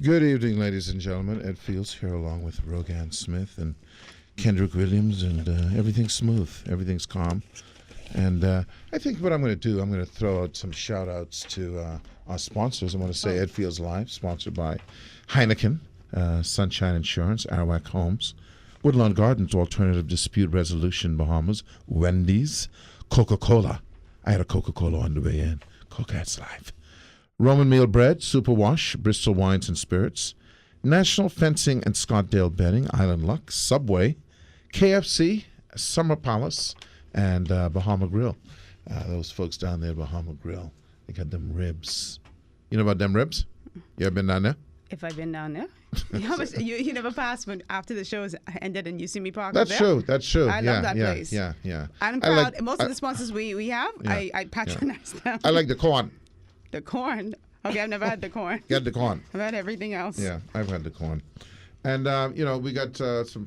Good evening, ladies and gentlemen. Ed Fields here along with Rogan Smith and Kendrick Williams, and everything's smooth. Everything's calm. And I think what I'm going to do, I'm going to throw out some shout-outs to our sponsors. I want to say Ed Fields Live, sponsored by Heineken, Sunshine Insurance, Arawak Homes, Woodlawn Gardens, Alternative Dispute Resolution, Bahamas, Wendy's, Coca-Cola. I had a Coca-Cola on the way in. Coca-Cola Live. Roman Meal Bread, Superwash, Bristol Wines and Spirits, National Fencing and Scottdale Bedding, Island Luck, Subway, KFC, Summer Palace, and Bahama Grill. Those folks down there at Bahama Grill, they got them ribs. You know about them ribs? You ever been down there? If I've been down there. you never passed when after the shows ended and you see me park That's there. true. That's true. I love that place. Yeah. I'm proud. Most of the sponsors we have, I patronize them. I like the corn. The corn. Okay, I've never had the corn. Get the corn. I've had everything else. Yeah, I've had the corn. And we got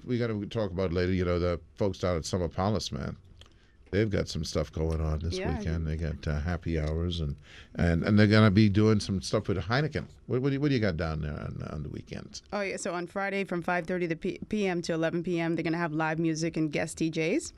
we got to talk about later. The folks down at Summer Palace, man. They've got some stuff going on this weekend. They got happy hours and they're gonna be doing some stuff with Heineken. What do you got down there on the weekends? Oh yeah, so on Friday from 5:30 p.m. to 11 p.m. they're gonna have live music and guest DJs.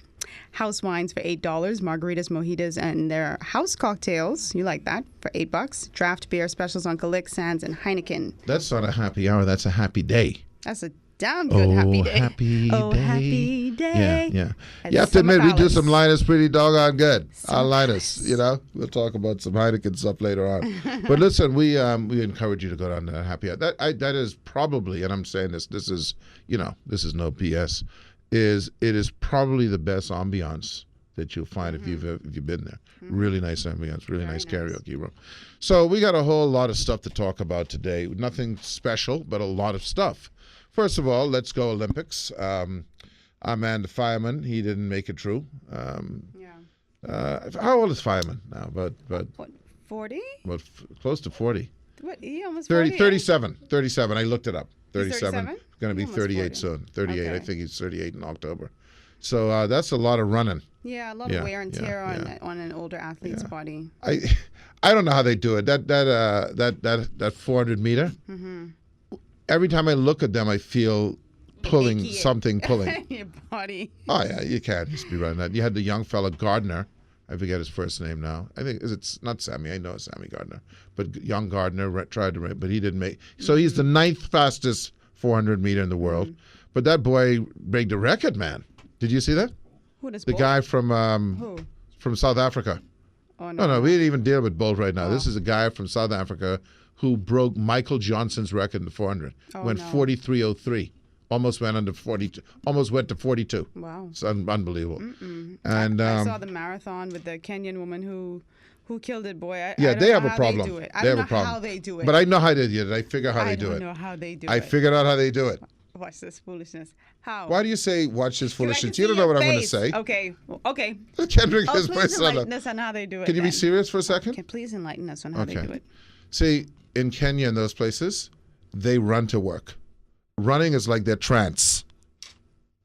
House wines for $8, margaritas, mojitos, and their house cocktails. You like that for $8. Draft beer specials on Calic, Sands, and Heineken. That's not a happy hour. That's a happy day. That's a damn good happy day. Happy day. Happy day. Yeah. At You have to Summer admit, we do Palace. some Linus pretty doggone good. Our Linus, We'll talk about some Heineken stuff later on. But listen, we encourage you to go down to that happy hour. That is probably, and I'm saying this is no PS, it is probably the best ambiance that you'll find if you've been there. Really nice ambiance, really nice karaoke room. So we got a whole lot of stuff to talk about today. Nothing special, but a lot of stuff. First of all, let's go Olympics. Our man, the fireman, he didn't make it through. How old is fireman now? But What, 40? close to 40. What, he almost 30, 40? 37. I looked it up. 37. 37? Going to be Almost 38 40. soon. 38. I Okay. think he's 38 in October. So that's a lot of running. Yeah, a lot of wear and tear on an older athlete's body. I don't know how they do it. That 400 meter. Every time I look at them, I feel pulling. Your body. Oh yeah, you can't just be running that. You had the young fella Gardner. I forget his first name now. I think it's not Sammy. I know it's Sammy Gardner, but young Gardner tried to, but he didn't make. So he's the 9th fastest 400 meter in the world. But that boy break the record, man. Did you see that? Who does The Bolt? guy from Who? South Africa. Oh, No, we didn't even deal with Bolt right now. This is a guy from South Africa who broke Michael Johnson's record in the 400. Went 43.03. Almost went under 42. Almost went to 42. Wow. It's unbelievable. And I saw the marathon with the Kenyan woman who killed it, boy. I they don't know have a how problem. They do it. They I don't have a know problem. how they do it. But I know how they do it. I figure how they do I it. don't know how they do I it. figured out how they do it. Watch this foolishness. How? Why do you say watch this 'Cause I foolishness? can You don't see know your what I'm going to face. say. Okay. Okay. Kendrick Oh, is my please son. enlighten us on how they do it. Can you be then. serious for a second? Okay, please enlighten us on how they do it. See, in Kenya and those places, they run to work. Running is like their trance.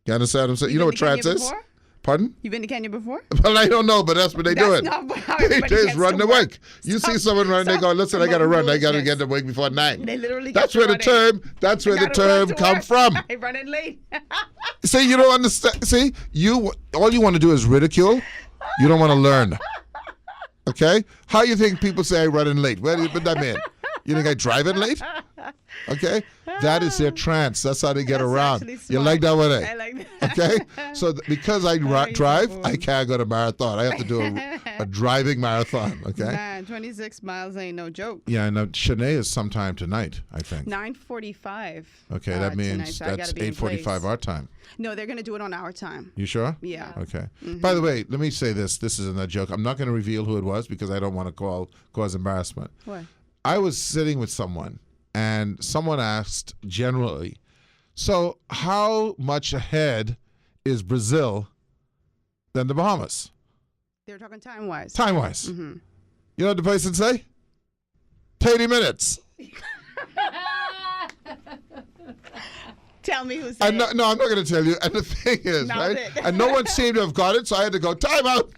You understand what I'm saying? You know what been to trance Kenya is? before? Pardon? You been to Kenya before? Well, I don't know, but that's what they do That's it. not how They everybody just gets run to to work. work. You see Stop- someone running, they go, stop listen, I got to run. I got to foolishness. get to work before 9. They literally That's get where to the running. term, that's where the Gotta run term to come work. from. I running late. See, you don't understand. See, all you want to do is ridicule. You don't want to learn. Okay? How you think people say I'm running late? Where do you put that in? You think I driving late? Okay? That is their trance. That's how they get That's around. actually You smart. like that one, I eh? like that. Okay? So because I you're drive, a I fool. can't go to marathon. I have to do a driving marathon. Okay? Man, 26 miles ain't no joke. Yeah, and Shanae is sometime tonight, I think. 9:45. Okay, that tonight, means so I that's gotta be in 8:45 place. our time. No, they're gonna do it on our time. You sure? Yeah. Okay. By the way, let me say this. This isn't a joke. I'm not going to reveal who it was because I don't want to cause embarrassment. What? I was sitting with someone, and someone asked generally, so how much ahead is Brazil than the Bahamas, They were talking time-wise. time-wise? You know what the person say? 30 minutes. Tell me who said I'm not going to tell you. And the thing is, Mouth right? it. And no one seemed to have got it, so I had to go, time out.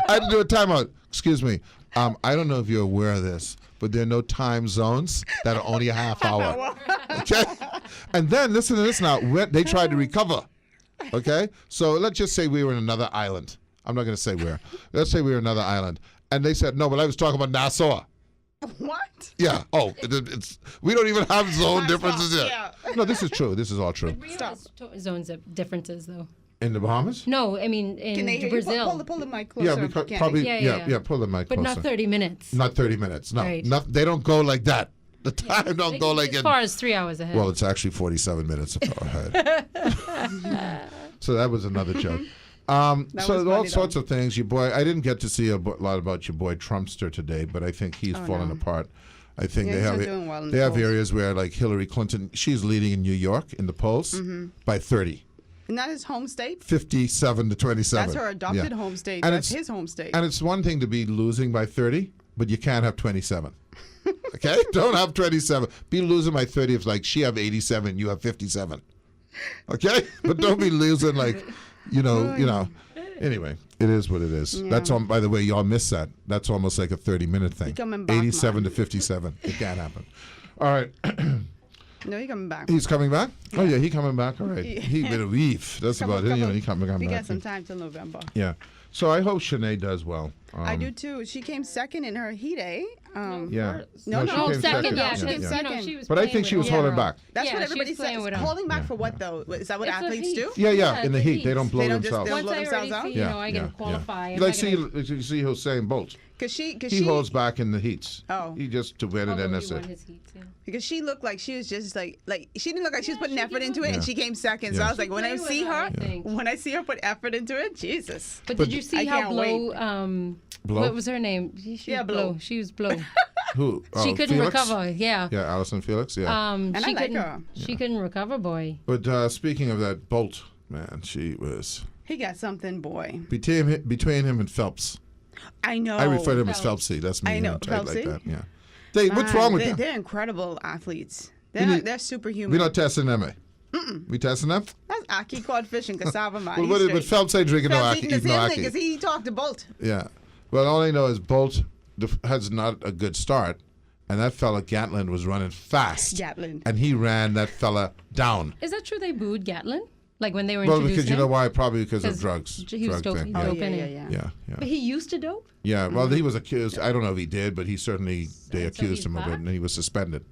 I had to do a timeout. Excuse me. I don't know if you're aware of this, but there are no time zones that are only a half hour. Okay? And then, listen to this now. They tried to recover. Okay? So let's just say we were in another island. I'm not going to say where. Let's say we were in another island. And they said, no, but I was talking about Nassau. What? Yeah. Oh, it's we don't even have zone differences yet. Yeah. No, this is true. This is all true. Rio has zones of differences, though. In the Bahamas? No, I mean Can they in hear Brazil. you? Pull the mic closer. Yeah, because Can't they? probably. Yeah. Yeah. Pull the mic But closer. not 30 minutes. Not 30 minutes. No, Right. they don't go like that. The time don't go like as in. far as 3 hours ahead. Well, it's actually 47 minutes ahead. So that was another joke. was So all funny, sorts though. of things. Your boy, I didn't get to see a lot about your boy Trumpster today, but I think he's falling no. apart. I think Yeah, they he's have not doing well in they the have polls. areas where like Hillary Clinton, she's leading in New York in the polls by 30, Isn't that his home state? 57 to 27. That's her adopted Yeah. home state. And That's it's- his home state. And it's one thing to be losing by 30, but you can't have 27. Okay? Don't have 27. Be losing by 30 if like she have 87, you have 57. Okay? But don't be losing like, you know. Anyway, it is what it is. Yeah. That's by the way, y'all missed that. That's almost like a 30-minute thing. coming back, 87 man. to 57. It can't happen. All right. No, he's coming back. He's coming back? Oh yeah, he coming back. All right. Yeah. He been a weave. That's about it. You know, he coming We back. got some time till November. Yeah. So I hope Shanae does well. I do too. She came second in her heat, eh? Yeah. No, she no, came second, yeah. She came because, second. she was But I playing think she with was her. holding back. That's Yeah, what she everybody was playing says. with her. Holding back for what though? Is that what It's the athletes heat. do? Yeah, Yeah, in the the heat. heat. They don't blow They don't just- themselves. they'll Once blow I themselves already out? see, I can qualify. I'm Like not gonna- see Hussein Bolt. Cause He she holds back in the heats. Oh. He just to win it, although and he that's won it. his heats, yeah. because she looked like she was just like she didn't look like she was putting she effort gave into up. it, and Yeah. she came second. So Yeah. I was like, when I Play with see her, her, I think. when I see her put effort into it, Jesus. But But did you I see how can't wait. Blow? Blow? What was her name? She Yeah, was Blow. She was Blow. Who? She Oh, couldn't Felix? recover. Yeah. Yeah, Allison Felix. Yeah. And I She like couldn't. her. She couldn't recover, boy. But speaking of that Bolt, man, she was He got something, boy. between him and Phelps. I know. I refer to him as Phelps. Phelpsy. That's me. I know, tight like Phelpsy. that. Yeah. What's Man, wrong with they're, them? They're incredible athletes. You They're need- they're superhuman. We're not testing them, eh? We testing them? That's Aki caught fish and cassava, man. Well, He's but straight. Phelps ain't drinking no Phelps Aki. eating the Eating no same thing Aki. because he talked to Bolt. Yeah. Well, all I know is Bolt has not a good start, and that fella Gatlin was running fast. Gatlin. And he ran that fella down. Is that true? They booed Gatlin, like when they were Well, introducing because you know him? why? Probably because of 'Cause drugs. he was drug doping. thing. Oh, Doping yeah, him. yeah. Yeah, yeah. But he used to dope. Yeah, well, he was accused. I don't know if he did, but he certainly, they so accused he's him of it, back? and he was suspended.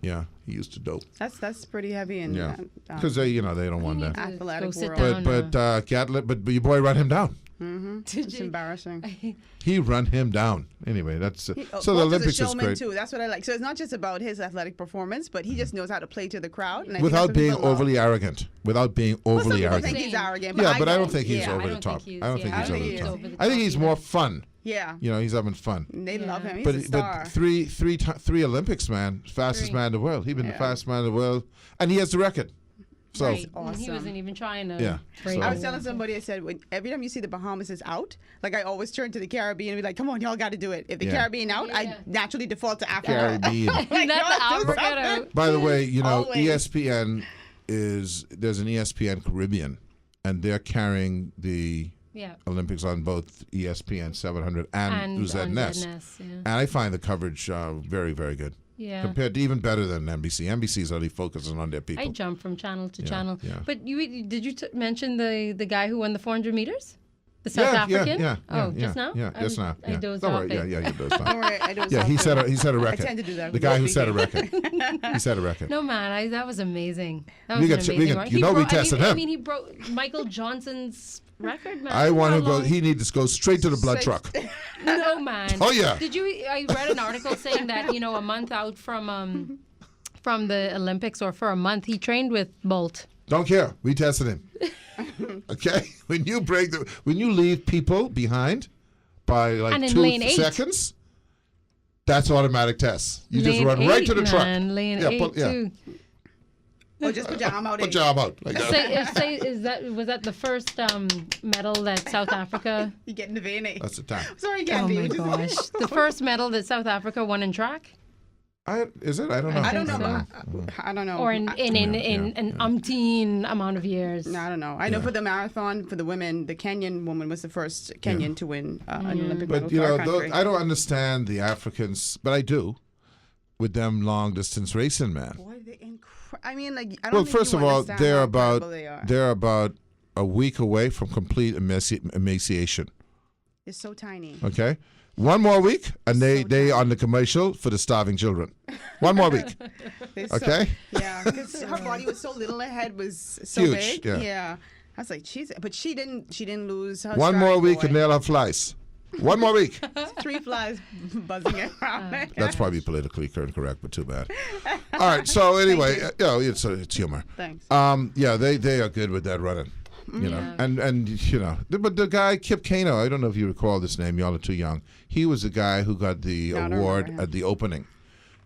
Yeah, he used to dope. That's pretty heavy and Yeah, because they don't want that. Athletic Go sit world. down. But Gatlin, but your boy run him down. Did It's you? embarrassing. He run him down. Anyway, that's so the Bolt is Olympics a is showman great. too. That's what I like. So it's not just about his athletic performance, but he just knows how to play to the crowd. And I think Without that's what being people love. overly arrogant. Without being Well, some overly people arrogant. think he's arrogant. Yeah, but I don't think he's yeah, over I the don't top. think he's- I don't think yeah, he's I over don't the think top. he is over the I think top he's either. more fun. Yeah, You know, he's having fun. they love him. He's But a star. three Olympics, man, fastest Three. man in the world. He's been the Yeah. fastest man in the world, and he has the record. So Right. awesome. He wasn't even trying to. Yeah, break so- I was it. telling somebody, I said, every time you see the Bahamas is out, like I always turn to the Caribbean and be like, come on, y'all got to do it. If the Yeah. Caribbean out, Yeah. I naturally default to Africa. Caribbean. Like, Not the y'all do Africa. something. By the way, you know, Always. ESPN there's an ESPN Caribbean, and they're carrying the Yeah. Olympics on both ESPN 700 and And on ZNS. ZNS, yeah. And I find the coverage very, very good. Yeah. Compared to even better than NBC. NBC is only focusing on their people. I jump from channel to Yeah, channel. yeah. But did you mention the guy who won the 400 meters? The South African? Oh, just now? Yeah, just now. I Yeah. dozed Don't off worry. it. Yeah, you dozed Don't off. worry, I do Yeah, he something. set a record. tend to do that The with guy who both set a speaking. record. He set a record. No, man, that was amazing. That We was got- an we amazing got- one. you know we I tested mean, him. I mean, he broke Michael Johnson's record, man. I want How to go. long- He needs to go straight to the blood Straight- truck. No, man. Oh, yeah. Did you? I read an article saying that a month out from the Olympics, or for a month, he trained with Bolt. Don't care. We tested him. Okay. When you leave people behind by And like in 2 lane 8. seconds, that's automatic tests. You just Lane run right to the 8, truck. man. Lane Yeah, 8 too. Or just put your arm out. Put your arm out. Like that. Was that the first medal that South Africa? You get in the vein. That's the time. Sorry, Oh Gandhi. my gosh! The first medal that South Africa won in track. Is it? I don't know. I don't know. so. I don't know. Or in an umpteen amount of years. No, I don't know. I know for the marathon, for the women, the Kenyan woman was the first Kenyan to win an Olympic medal But you for our know, country. I don't understand the Africans, but I do, with them long distance racing, man. Boy, I mean, like, I don't Well, think first you of all, understand how incredible they're about a week away from complete emaciation. It's so tiny. Okay, one more week, and they on the commercial for the starving children. One more week. They're Okay. Yeah, because her body was so little, her head was so Huge, big. yeah. I was like, jeez, but she didn't lose her One more stride, week, boy. and they'll have flies. One more week. 3 flies buzzing around. That's probably politically incorrect, but too bad. All right. So anyway, it's humor. Thanks. Yeah, they are good with that running. You know, and you know, but the guy Kip Keino, I don't know if you recall this name. Y'all are too young. He was the guy who got the No, I don't award remember him. at the opening,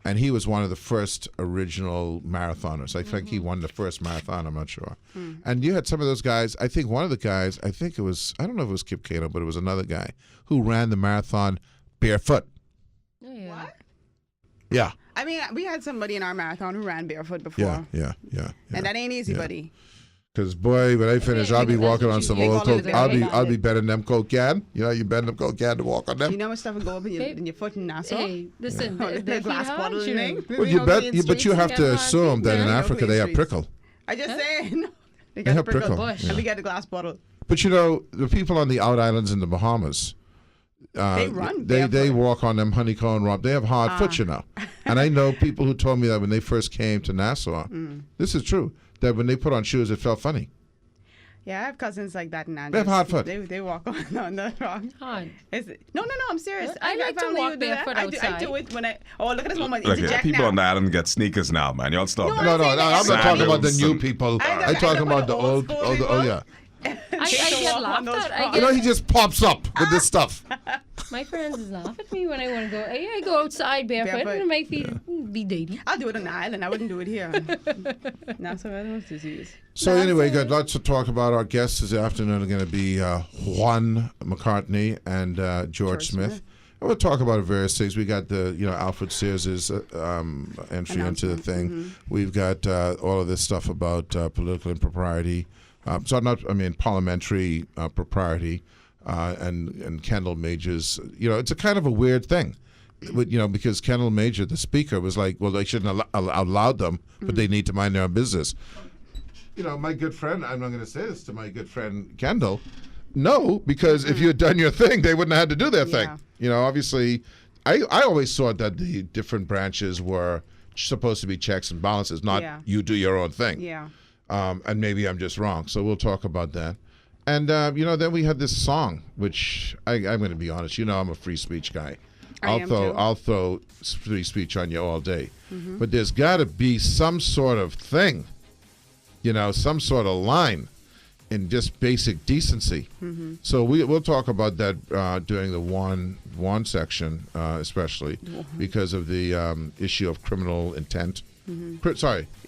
and he was one of the first original marathoners. I think he won the first marathon. I'm not sure. And you had some of those guys. I think one of the guys. I think it was. I don't know if it was Kip Keino, but it was another guy who ran the marathon barefoot. Oh, yeah. What? Yeah. I mean, we had somebody in our marathon who ran barefoot before. Yeah. And that ain't easy, Yeah. buddy. Because boy, when I finish, I'll be that's walking what on you some think old all of coke. the I'll day. be betting them coke can. You know, you bend them coke can to walk on them. You know how much stuff would go up in your foot in Nassau? Hey, listen, Oh, the glass bottle thing. Well, you bet, but you have to assume that in Yeah. Africa they have prickle. I just saying. They They have prickle prickle. bush. yeah. And we got a glass bottle. But you know, the people on the out islands in the Bahamas, They run they barefoot. walk on them honeycomb rock. They have hard foot, you know. And I know people who told me that when they first came to Nassau, this is true, that when they put on shoes, it felt funny. Yeah, I have cousins like that in Andrews. They have hard foot. They walk on the rock. Hard. No, I'm serious. I like to family walk who do that. barefoot I do outside. it when look at this moment. Look, Interject people now. on the island get sneakers now, man. Y'all stop that. No, I'm not talking about the Sandals new and- people. I'm I'm talking about the old old, school oh yeah. I get laughed at. I You know, get, he just pops up with this stuff. my friends laugh at me when I want to go. I go outside barefoot Barefoot. and my feet be dating. I'll do it on the island. I wouldn't do it here. Nassau Veterans Disease. So anyway, got lots to talk about. Our guests this afternoon are going to be Juan McCartney and George Smith. And we'll talk about various things. We got the Alfred Sears's entry into the thing. We've got all of this stuff about political impropriety. Parliamentary propriety and Kendall Major's. It's a kind of a weird thing. Because Kendall Major, the speaker, was like, well, they shouldn't allow them, but they need to mind their own business. My good friend, I'm not going to say this to my good friend Kendall, no, because if you had done your thing, they wouldn't have had to do their thing. Obviously, I always thought that the different branches were supposed to be checks and balances, not you do your own thing. Yeah. And maybe I'm just wrong, so we'll talk about that. And, then we had this song, which I'm going to be honest, I'm a free speech guy. I'll throw free speech on you all day. But there's got to be some sort of thing, some sort of line in just basic decency. So we'll talk about that during the one section, especially because of the issue of criminal intent.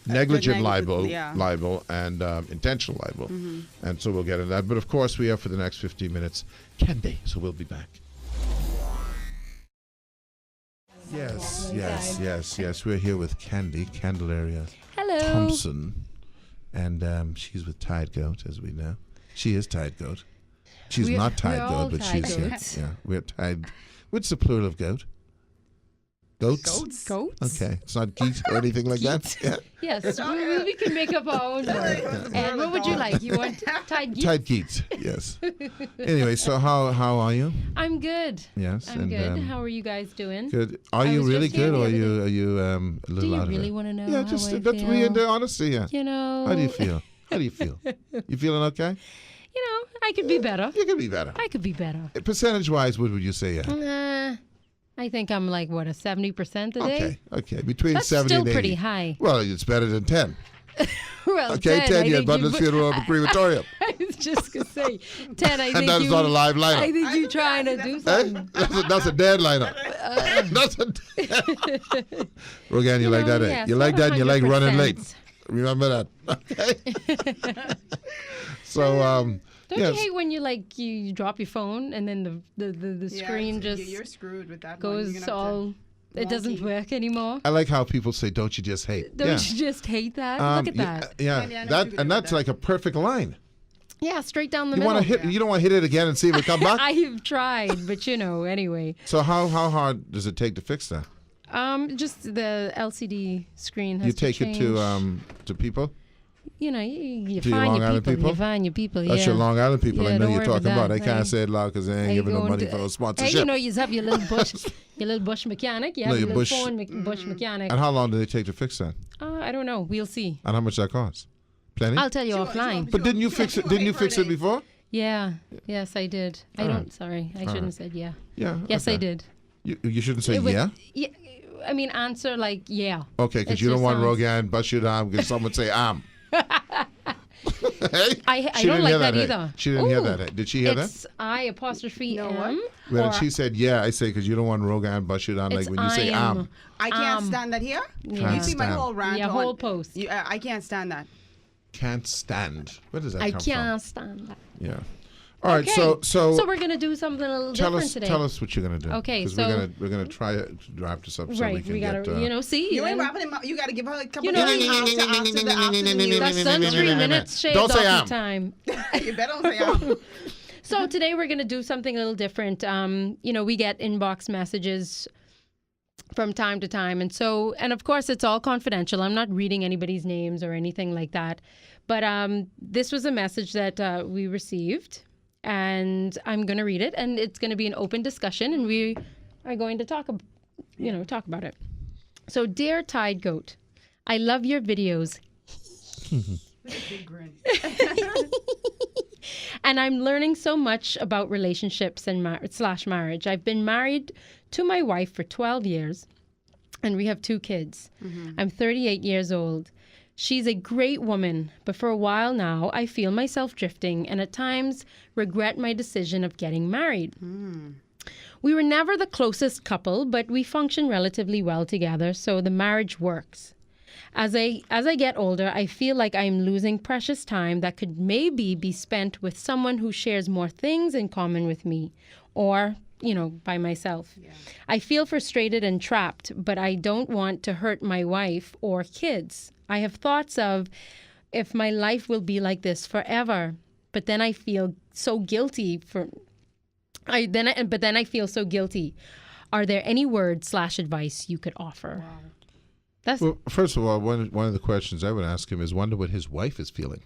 Negligent libel and intentional libel. And so we'll get into that. But of course, we have for the next 15 minutes Candy, so we'll be back. Yes. We're here with Candelaria Hello. Thompson. And she's with Tide Goat, as we know. She is Tide Goat. She's not Tide we're all Goat, but Tide she's Goats. we're Tide. What's the plural of goat? Goats. Goats? Okay, it's not geese or anything like that. Yeah. Yes, we can make up our own word. And what would you like? You want Tide Geek? Tide geeks. Yes. Anyway, so how are you? I'm good. Yes. I'm good. How are you guys doing? Good. Are I you was really just here good, or the are you a Do little you out of really it? want to know Yeah, how just I that's feel? me in the honesty. Yeah. You know. How do you feel? You feeling okay? I could be better. You can be better. I could be better. Percentage-wise, what would you say? Yeah. I think I'm like, what, a 70% today? Okay. Between That's 70 still and 80. pretty high. Well, it's better than 10. Well, Okay, 10 I you had think Butler's funeral at the crematorium. I was just going to say, 10, I think That's not a live lineup. I think you trying to do Eh? something. That's a dead lineup. That's a dead. Rogan, you like that? yeah, You like that and you like running 100%. late. Remember that. Okay. So, Don't yes. you hate when you drop your phone and then the screen just You're screwed with that. goes all it doesn't wonky. work anymore. I like how people say, "Don't you just hate?" Don't yeah. you just hate that? Look at that. Yeah, Mandy, I know that what you're and gonna that's do like a perfect line. Yeah, straight down the You middle. want to hit? You don't want to hit it again and see if it come back. I've tried, but anyway. So how hard does it take to fix that? Just the LCD screen has You to take change. it to people. You To find Long your Island people. people? You find your people. That's yeah. your Long Island people. Yeah, I know don't you're worry talking about about. that. They can't say it loud because they ain't Are you giving no going money to- for no Hey, sponsorship. you have your little bush mechanic. You No, have your your bush- little phone bush mechanic. And how long do they take to fix that? I don't know. We'll see. And how much that costs? Plenty. I'll tell you offline. But didn't you fix it? Didn't you fix it before? Yeah. Yes, I did. I All don't. right. Sorry, I shouldn't have said yeah. Yeah. Yes, okay. I did. You shouldn't say It was- yeah. Yeah. I mean, answer like yeah. Okay, It because you don't just want sounds- Rogan bust your arm because someone say Hey? I She don't didn't like hear that hey? either. She didn't hear Ooh. that. Hey? Did she hear that? It's I apostrophe No, M. what? When or she said yeah, I say because you don't want Rogan bust your arm like it's when you say I'm. I can't stand that here. Yeah. You see my stand. whole rant Yeah, on whole post. I can't stand that. Can't stand. Where does that I come can't stand that. from? Yeah. All right. Okay. So we're gonna do something a little tell different us today. tell us what you're gonna do. Okay, 'Cause so- we're gonna try to wrap this up so Right, we can we gotta, get. see. You ain't then- wrapping him up. You got to give her a couple You know- of minutes after the news. That's done 3 minutes. Shaved Don't say off am. time. You better don't say I'm. So today we're going to do something a little different. We get inbox messages from time to time. And of course, it's all confidential. I'm not reading anybody's names or anything like that. But this was a message that we received, and I'm going to read it. And it's going to be an open discussion, and we are going to talk about it. So, dear Tide Goat, I love your videos. Big grin. And I'm learning so much about relationships and /marriage. I've been married to my wife for 12 years, and we have 2 kids. I'm 38 years old. She's a great woman, but for a while now, I feel myself drifting and at times regret my decision of getting married. We were never the closest couple, but we function relatively well together, so the marriage works. As I get older, I feel like I'm losing precious time that could maybe be spent with someone who shares more things in common with me, or, by myself. Yeah. I feel frustrated and trapped, but I don't want to hurt my wife or kids. I have thoughts of if my life will be like this forever, but then I feel so guilty but then I feel so guilty. Are there any words/advice you could offer? Wow. Well, first of all, one of the questions I would ask him is wonder what his wife is feeling.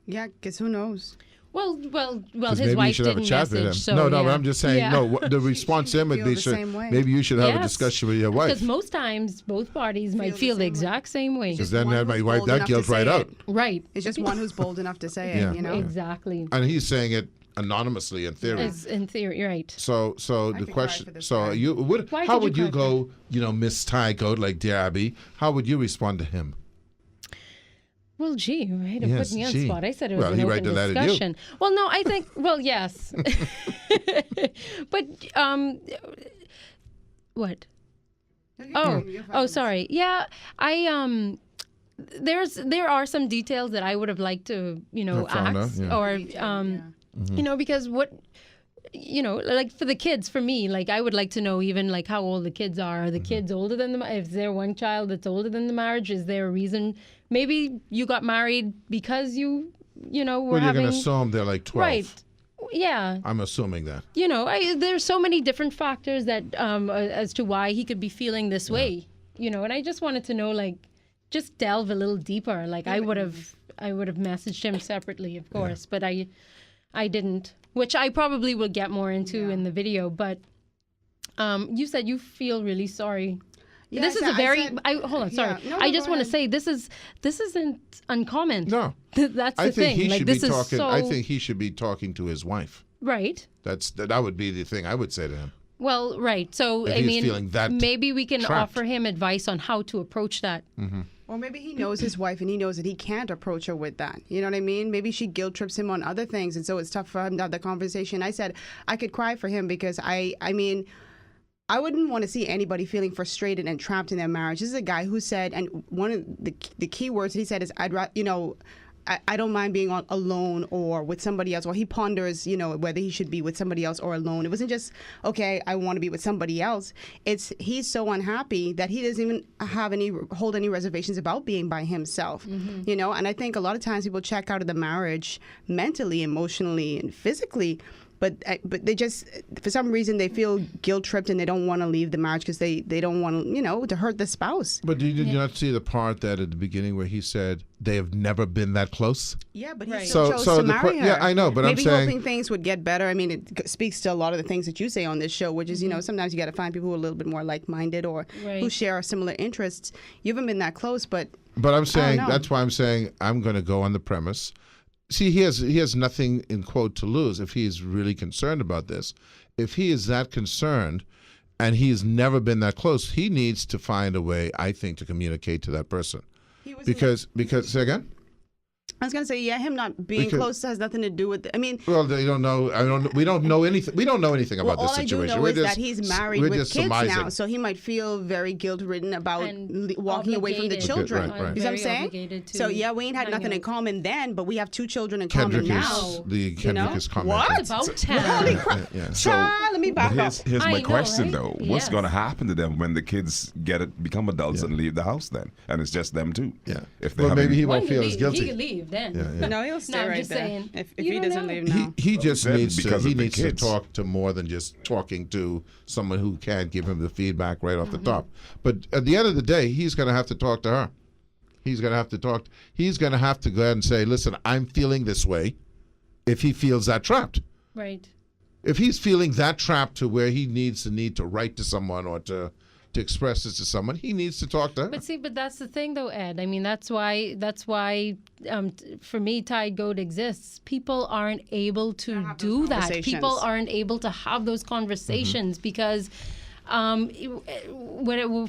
Yeah, guess who knows? Well, 'Cause his maybe you wife should have a didn't chat with him. message. So, no, yeah. but I'm just saying. Yeah. No, the response to him would feel be the same way. maybe you should have a Yes. discussion with your Because wife. most times both parties might the feel the same way. exact same way. Because just then one that who's might wipe bold that enough to guilt say right it. out. Right. It's just one who's bold enough to say it, Yeah. Exactly. And he's saying it anonymously in theory. It's in theory, right. So the could cry question. for this So guy. you would. Why How could would you you cry go? Miss Ty Goat like dear Abby. How would you respond to him? Well, gee, right? It Yes, put me on gee. spot. I said it was Well, an he open write the letter to you. discussion. Well, no, I think. Well, yes, but what? Oh, sorry. Yeah, I there are some details that I would have liked to found out, ask yeah. or because what. Like for the kids, for me, like I would like to know even like how old the kids are. Are the kids older than if there one child that's older than the marriage? Is there a reason? Maybe you got married because were Well, you're having going to assume they're like 12. right. Yeah, I'm assuming that. there's so many different factors that as to why he could be feling this way. And I just wanted to know, like, just delve a little deeper. Like I would have messaged him separately, of course, but I didn't. Which I probably will get more into in the video. But you said you feel really sorry. Yeah, this is a very. Hold on, sorry. Yeah. No, I no, just go want to ahead. say this isn't uncommon. No. That's the I think thing. he Like should this be is talking. so I think he should be talking to his wife. right. That would be the thing I would say to him. Well, right. So If I he's mean, feeling that maybe we can trapped. offer him advice on how to approach that. Or maybe he knows his wife and he knows that he can't approach her with that. You know what I mean? Maybe she guilt trips him on other things, and so it's tough for him to have the conversation. I said I could cry for him because I mean, I wouldn't want to see anybody feeling frustrated and trapped in their marriage. This is a guy who said, and one of the key words that he said is, I don't mind being alone or with somebody else, or he ponders, whether he should be with somebody else or alone. It wasn't just, okay, I want to be with somebody else. It's he's so unhappy that he doesn't even hold any reservations about being by himself, and I think a lot of times people check out of the marriage mentally, emotionally, and physically. But they just, for some reason, they feel guilt tripped and they don't want to leave the marriage because they don't want to, to hurt the spouse. But did you not see the part that at the beginning where he said they have never been that close? Yeah, but he Right. still chose to marry her. Yeah, I know, but maybe I'm saying hoping things would get better. I mean, it speaks to a lot of the things that you say on this show, which is, sometimes you got to find people who are a little bit more like-minded or Right. who share similar interests. You haven't been that close, but I'm saying know. that's why I'm saying I'm going to go on the premise. See, he has nothing in quote to lose if he is really concerned about this. If he is that concerned and he's never been that close, he needs to find a way, I think, to communicate to that person. he was Because say again? I was going to say, him not being Because- close has nothing to do with I mean, Well, they don't know. We don't know anything. We don't know anything about all this I do situation. know We're is just, that he's married we're with just kids surmising. now, so he might feel very guilt-ridden about And walking away from the obligated. children. Right, right. You know what I'm Very saying? obligated to So we ain't had hang nothing in out. common then, but we have 2 children in Kendrick common is now. Kendrick is commenting. What? It's about time. Yeah. Child, let me But back up. here's I my know, question right? though. What's Yes. going to happen to them when the kids become adults and leave the house then? And it's just them two. Yeah. If they Well, haven't- maybe he Well, won't feel as He guilty. can leave then. Yeah. No, he'll stay I'm right just there. saying. If You he don't doesn't know. leave now. He just Then needs to because of the to kids. talk to more than just talking to someone who can't give him the feedback right off the top. But at the end of the day, he's going to have to talk to her. He's going to have to talk. He's going to have to go ahead and say, "Listen, I'm feeling this way." If he feels that trapped, Right. if he's feeling that trapped to where he needs to write to someone or to express this to someone, he needs to talk to her. But that's the thing, though, Ed. I mean, that's why for me, Tide Goat exists. People aren't able to do that. conversations. People aren't able to have those conversations because.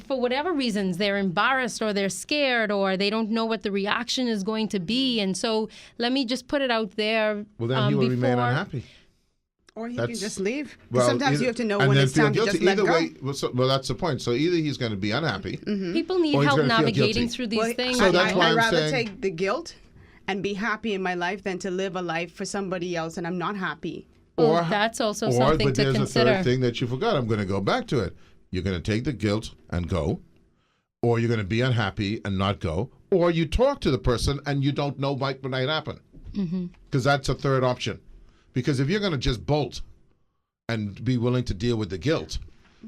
For whatever reasons, they're embarrassed or they're scared or they don't know what the reaction is going to be. And so let me just put it out there. Well, then he will remain before- unhappy. Or he That's- can just leave. Well, Sometimes either- you have to know and when then it's feel time to guilty. just let Either go. way, well, that's the point. So either he's going to be unhappy. People need Or he's help gonna feel navigating guilty. through these Well, things. So that's why I'd I'm rather saying- take the guilt and be happy in my life than to live a life for somebody else and I'm not happy. Well, that's also something but to there's consider. a third thing that you forgot. I'm going to go back to it. You're going to take the guilt and go, or you're going to be unhappy and not go, or you talk to the person and you don't know what might happen. Because that's a third option. Because if you're going to just bolt and be willing to deal with the guilt,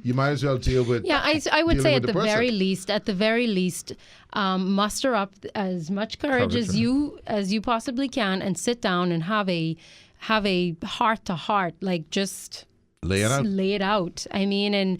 you might as well deal with Yeah, I would dealing say with at the person. very least, muster up as much courage as you possibly can and sit down and have a heart to heart, like just Lay it out. lay it out. I mean, and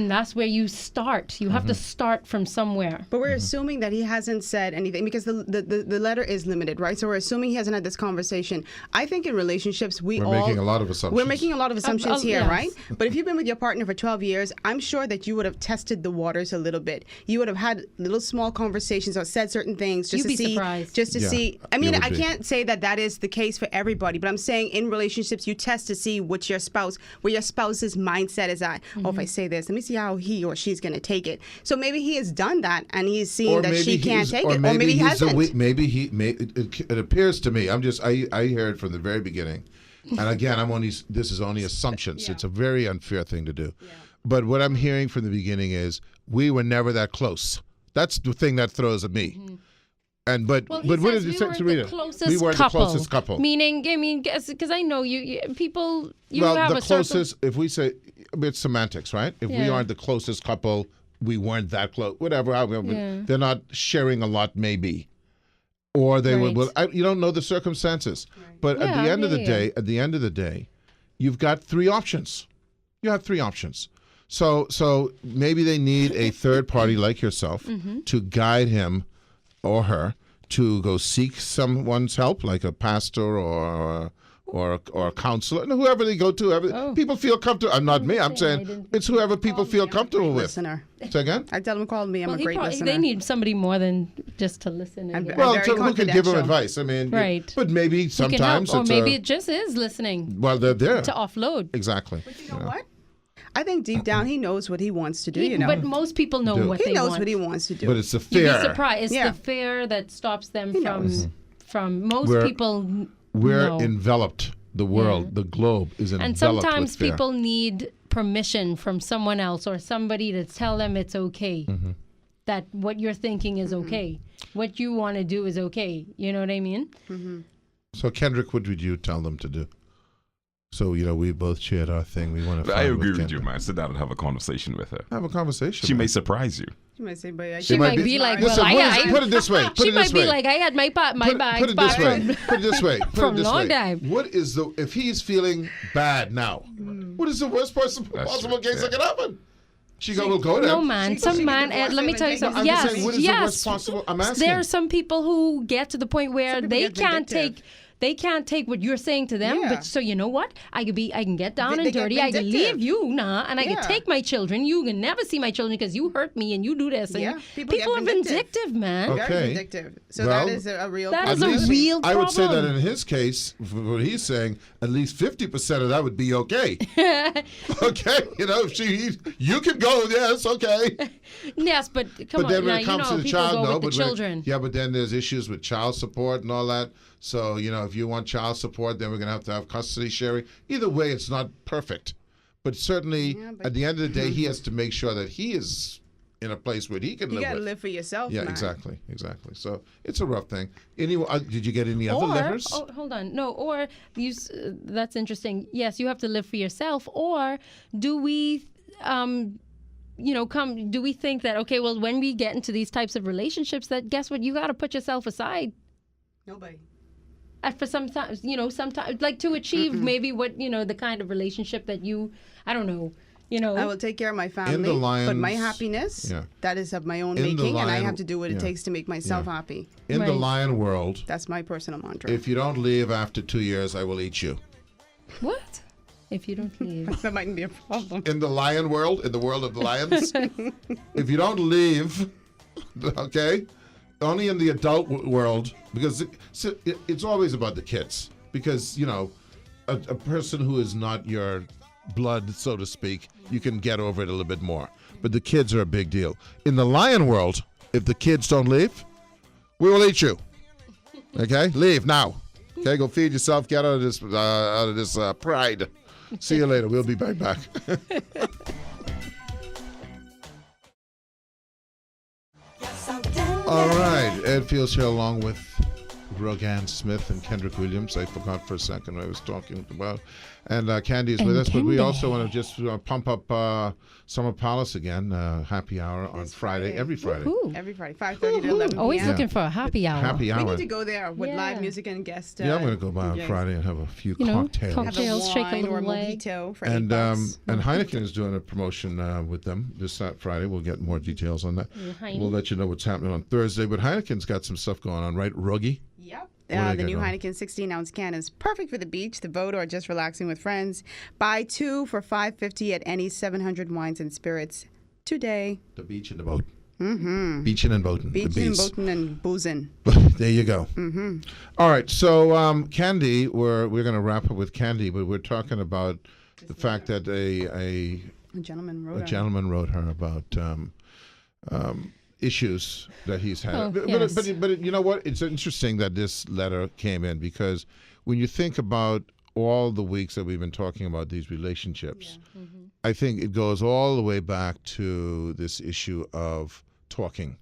that's where you start. You have to start from somewhere. But we're assuming that he hasn't said anything because the letter is limited, right? So we're assuming he hasn't had this conversation. I think in relationships, We're making a lot of assumptions. We're making a lot of assumptions here, yes. right? But if you've been with your partner for 12 years, I'm sure that you would have tested the waters a little bit. You would have had little small conversations or said certain things just You'd to be see. surprised. Just to Yeah, see. I you mean, would I be. can't say that is the case for everybody, but I'm saying in relationships, you test to see what your spouse, where your spouse's mindset is at. Oh, if I say this, let me see how he or she's going to take it. So maybe he has done that and he's seen that she can't take it, or maybe he he's hasn't. it appears to me. I heard from the very beginning, and again, this is only assumptions. It's a very unfair thing to do. But what I'm hearing from the beginning is we were never that close. That's the thing that throws at me. And but Well, he what says did we you say, weren't Sarita? the closest We weren't couple. the closest couple. Meaning, because I know people. You well, have the a circle. closest. If we say it's semantics, right? If we Yeah. aren't the closest couple, we weren't that close. Whatever. Yeah. They're not sharing a lot, maybe, or they Right. would. Well, you don't know the circumstances. But at Yeah, the end of yeah, the yeah. day, you've got 3 options. You have 3 options. So maybe they need a third party like yourself to guide him or her to go seek someone's help, like a pastor or a counselor, and whoever they go to. People feel comfortable. I'm not me. I'm saying it's whoever people feel comfortable with. Listener. Say again? I tell him call me. I'm a great listener. They need somebody more than just to listen. And get- Well, very who can give them confidential. advice? I mean, Right. But maybe who can help, sometimes or it's maybe it just is listening well, they're there. to offload. Exactly. You know what? I think deep down he knows what he wants to do. You know, But most people know Do. what he they knows want. what he wants to do. But it's the You'd be fear. surprised. It's Yeah. the fear that stops them knows. from most We're- people. We're know. enveloped. The world, the globe is enveloped And sometimes with fear. people need permission from someone else or somebody to tell them it's okay. Mm-hmm. That what you're thinking is okay. What you want to do is okay. You know what I mean? So, Kendrick, what would you tell them to do? So, we both shared our thing. We want to. I agree with you, man. Sit down and have a conversation with her. Have a conversation. She man. may surprise you. She might say, but She might be like, Listen, well, put it this way. Put she it this might way. be like, I had my bags Put it this packed way. from- Put it this way. Put from it this long way. time. What is if he's feeling bad now? What is the worst possible true, case that yeah. can happen? She will go there. No, man. Some she man, can divorce let me him tell you and something. take I'm his just saying, what is the Yes. worst possible? I'm asking. There are some people who get to the point where people they get can't vindictive. they can't take what you're saying to them. Yeah. But so you know what? I can get down They and get dirty. I can vindictive. leave you, and I can Yeah. take my children. You can never see my children because you hurt me and you do this. And Yeah, people get are vindictive. vindictive, man. Okay. very vindictive. So Well, that is a real. that At is a least- real I would say that problem. in his case, for what he's saying, at least 50% of that would be okay. Okay, you can go. Yes, okay. Yes, but come But on, then when now, it comes to the people child, go no. with the But when- children. yeah, but then there's issues with child support and all that. So if you want child support, then we're gonna have to have custody sharing. Either way, it's not perfect, but certainly but- at the end of the day, he has to make sure that he is in a place where he can You live gotta with. live for yourself. Yeah, man. exactly. So it's a rough thing. Anyway, did you get any other letters? Oh, hold on. No, or that's interesting. Yes, you have to live for yourself. Or do we, do we think that, okay, well, when we get into these types of relationships, that guess what? You got to put yourself aside. Nobody. For sometimes, sometimes, like to achieve maybe what, the kind of relationship that I don't know, I will take care of my family, but my Lions- happiness, Yeah. that is of my own In the making, and I Lion- have to do what it yeah. takes to make myself Yeah. happy. In the Right. lion world, That's my personal mantra. if you don't leave after 2 years, I will eat you. What? If you don't leave. that mightn't be a problem. In the lion world, in the world of the lions, if you don't leave, okay, only in the adult world, because it's always about the kids. Because, a person who is not your blood, so to speak, you can get over it a little bit more. But the kids are a big deal. In the lion world, if the kids don't leave, we will eat you. Okay? Leave now. Okay, go feed yourself. Get out of this pride. See you later. We'll be right back. All right. Ed Fields here along with Rogan Smith and Kendrick Williams. I forgot for a second what I was talking about. And Candy is with And us. But we Candy. also want to just pump up Summer Palace again. Happy hour on This Friday. Friday. Every Friday. Ooh. Every Friday, 5:30 to 11 Always p.m. looking for a happy hour. Happy We hour. need to go there with Yeah. live music and guest. Yeah, I'm going to go by on DJs. Friday and have a few You know, cocktails. Have Cocktails, a shake a wine or a little leg. mojito for And $8. and Heineken is doing a promotion with them this Friday. We'll get more details on that. Heine. We'll let you know what's happening on Thursday. But Heineken's got some stuff going on, right? Ruggy? Yep. What do they The got new going? Heineken 16-ounce can is perfect for the beach, the boat, or just relaxing with friends. Buy 2 for $5.50 at any 700 Wines and Spirits today. The beach and the boat. Mm-hmm. Beaching and boating. Beaching, the beach. boating, and boozing. There you go. Mm-hmm. All right. So, Candy, we're going to wrap up with Candy, but we're talking about the fact that a A gentleman wrote gentleman wrote her about issues that he's had. Oh, but, yes. but you know what? It's interesting that this letter came in because when you think about all the weeks that we've been talking about these relationships, I think it goes all the way back to this issue of talking.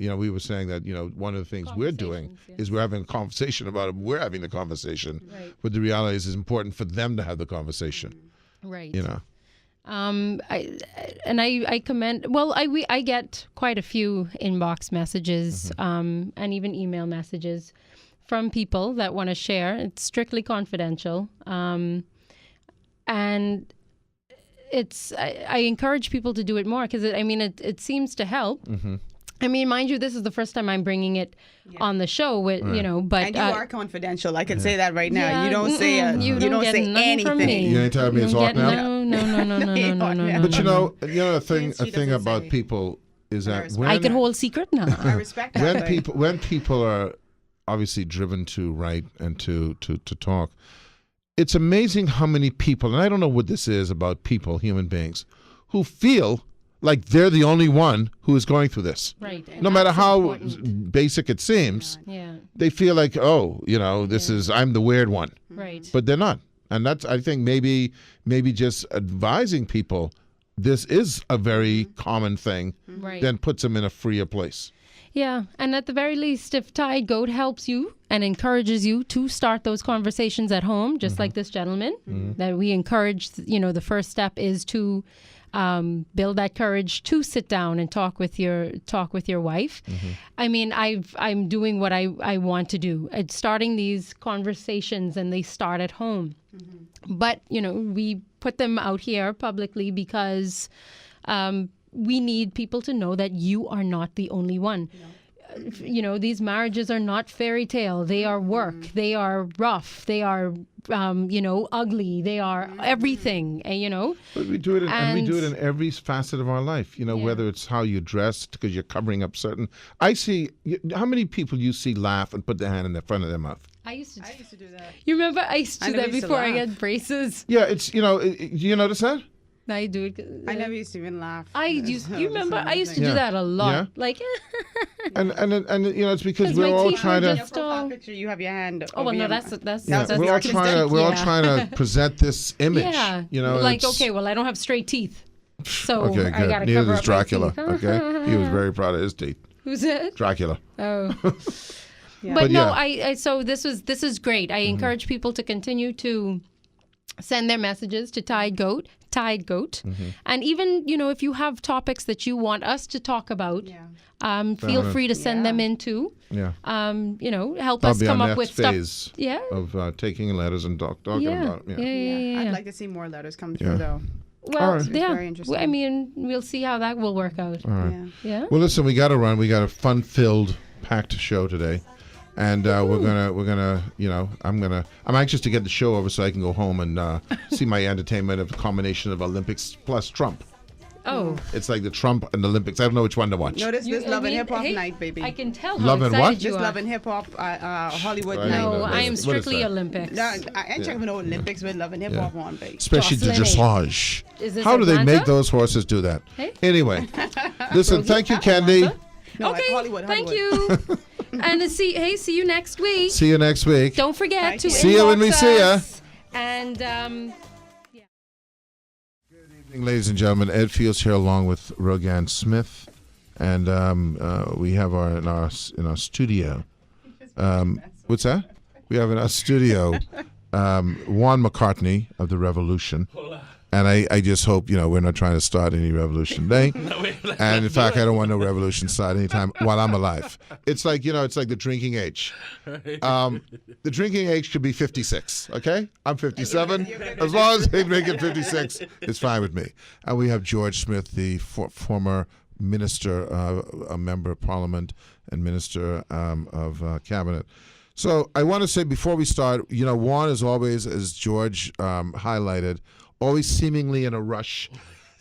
We were saying that, one of the things we're doing Conversations, is we're having a conversation about it. We're having the conversation. Right. But the reality is it's important for them to have the conversation, Right. I commend. Well, I get quite a few inbox messages, and even email messages from people that want to share. It's strictly confidential, and it's. I encourage people to do it more because it seems to help. I mean, mind you, this is the first time I'm bringing it on the show. With but And you are confidential. I can say that right now. yeah, You don't say you don't get say nothing from anything. me. You ain't telling me it's don't off get- now? No. But a thing She a thing doesn't about say. people is that respect when I can hold secret now. I respect that. but when people are obviously driven to write and to talk, it's amazing how many people, and I don't know what this is about people, human beings, who feel like they're the only one who is going through this. Right. No matter That's how important. basic it seems, Yeah. they feel like, oh, this is, I'm the weird one. Right. But they're not. And that's, I think, maybe just advising people this is a very common thing, Right. then puts them in a freer place. Yeah, and at the very least, if Tide Goat helps you and encourages you to start those conversations at home, just like this gentleman, that we encourage, the first step is to build that courage to sit down and talk with your wife. I mean, I'm doing what I want to do. It's starting these conversations, and they start at home. But we put them out here publicly because we need people to know that you are not the only one. These marriages are not fairy tale. They are work. They are rough. They are, ugly. They are everything. But we do it, and we do it And- in every facet of our life. Whether it's how you dress because you're covering up certain. I see how many people you see laugh and put their hand in the front of their mouth. I used to. I used to do that. You remember I used to I do never that used to before I laugh. got braces. Yeah, it's do you notice that? I do it. I never used to even laugh. You remember? I used to Yeah. do that a lot. Yeah. Like, And it's because 'Cause we're my all teeth trying were to. just- Profile picture, you have your hand. oh over well, no, your that's mouth. Yeah, that's we're all artistic. trying to we're all Yeah. trying to present this image. Yeah, and like it's- okay, well, I don't have straight teeth, so Okay, I good. gotta Neither cover does up Dracula. my teeth. Okay, he was very proud of his teeth. Who's it? Dracula. Oh. Yeah. But But no, yeah. I so this is great. I encourage people to continue to send their messages to Tide Goat, and even if you have topics that you want us to talk about, Yeah. feel free to send them in too. Yeah, Help that'll us be come our up with next stuff. phase Yeah. of taking letters and talking Yeah. about it. Yeah. I'd Yeah. like to see more letters come Yeah. through, though. Well, right. It's yeah. very interesting. I mean, we'll see how that will work out. All right. Yeah. Yeah. Well, listen, we got to run. We got a fun-filled, packed show today, and we're gonna, I'm anxious to get the show over so I can go home and see my entertainment of a combination of Olympics plus Trump. Oh. It's like the Trump and the Olympics. I don't know which one to watch. No, this I Love and mean, Hip Hop hey, night, baby. I can tell how Love and excited what? you This are. Love and Hip Hop Hollywood Right. night. No, What I is am that? strictly Olympics. No, I ain't checking no Olympics with Love and Hip Hop on, baby. Especially the Jocelyn dressage. Is this How do they Atlanta? make those horses do that? Hey? Anyway, listen, thank you, Candy. No, Okay, Hollywood. thank you. And see you next week. See you next week. Don't forget Thank to you. See you when we inbox see ya. us. And Good evening, ladies and gentlemen. Ed Fields here, along with Rogan Smith, and we have in our studio. What's that? We have in our studio Juan McCartney of the Revolution. And I just hope, we're not trying to start any revolution today. And in fact, I don't want no revolution start anytime while I'm alive. It's like, it's like the drinking age. The drinking age should be 56, okay? I'm 57. As long as they make it 56, it's fine with me. And we have George Smith, the former minister, a member of parliament and minister of cabinet. So I want to say before we start, Juan is always, as George highlighted, always seemingly in a rush,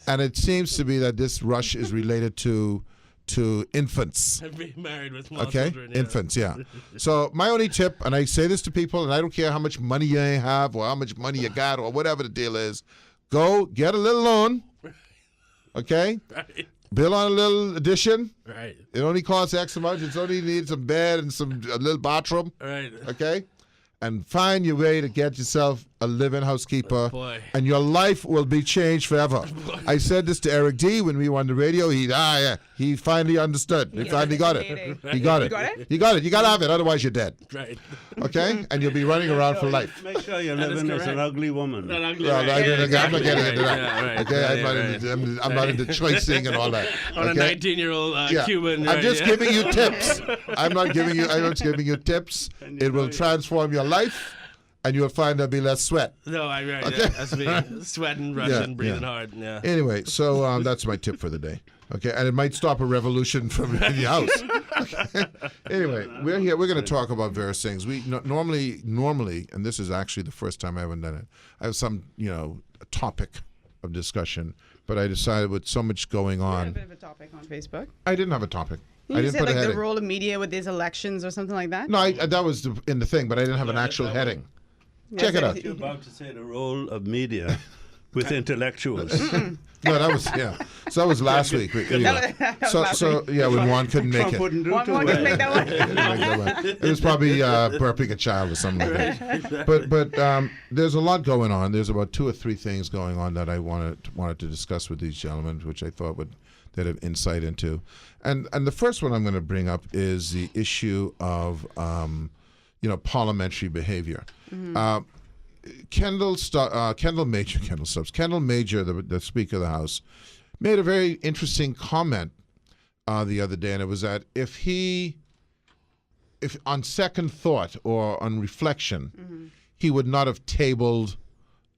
and it seems to be that this rush is related to infants. Being married with small Okay, children. Yeah. infants, yeah. So my only tip, and I say this to people, and I don't care how much money you have or how much money you got or whatever the deal is, go get a little loan, okay? Right. Bill on a little addition. Right. It only costs X amount. It's only need some bed and a little bathroom, Right. okay? And find your way to get yourself a living housekeeper, Boy. and your life will be changed forever. I said this to Eric D when we were on the radio. He finally understood. He finally got it. He got it. got it? You got it. You got to have it, otherwise you're dead. Right. Okay? And you'll be running around for life. Make sure you're That is living as an correct. ugly woman. Not ugly, Well, right. I'm not Exactly. getting Right. into that. Yeah, right. Okay, Yeah, I'm, yeah, not right. into, I'm not into choicing and all that. On Okay? a 19-year-old Yeah. Cuban. I'm right, just yeah. giving you tips. I'm not giving you tips. It will transform your life, and you'll find there'll be less sweat. No, right. Yeah. That's me. Sweating, rushing, breathing yeah. hard. Yeah. Anyway, so that's my tip for the day. Okay, and it might stop a revolution from in the house. Okay? Anyway, we're here. We're going to talk about various things. We normally, and this is actually the first time I haven't done it. I have some, a topic of discussion, but I decided with so much going I had a on, bit of a topic on Facebook. I didn't have a topic. I You didn't said put a like the heading. role of media with these elections or something like that. No, that was in the thing, but I didn't have an actual heading. Check it out. You're about to say the role of media with intellectuals. No, that was So that was last week. When one couldn't make Trump it. wouldn't do One too more well. can make that one. It was probably burping a child or something like that. But there's a lot going on. There's about 2 or 3 things going on that I wanted to discuss with these gentlemen, which I thought they'd have insight into. And the first one I'm going to bring up is the issue of parliamentary behavior. Kendall Major, the Speaker of the House, made a very interesting comment the other day, and it was that if on second thought or on reflection, he would not have tabled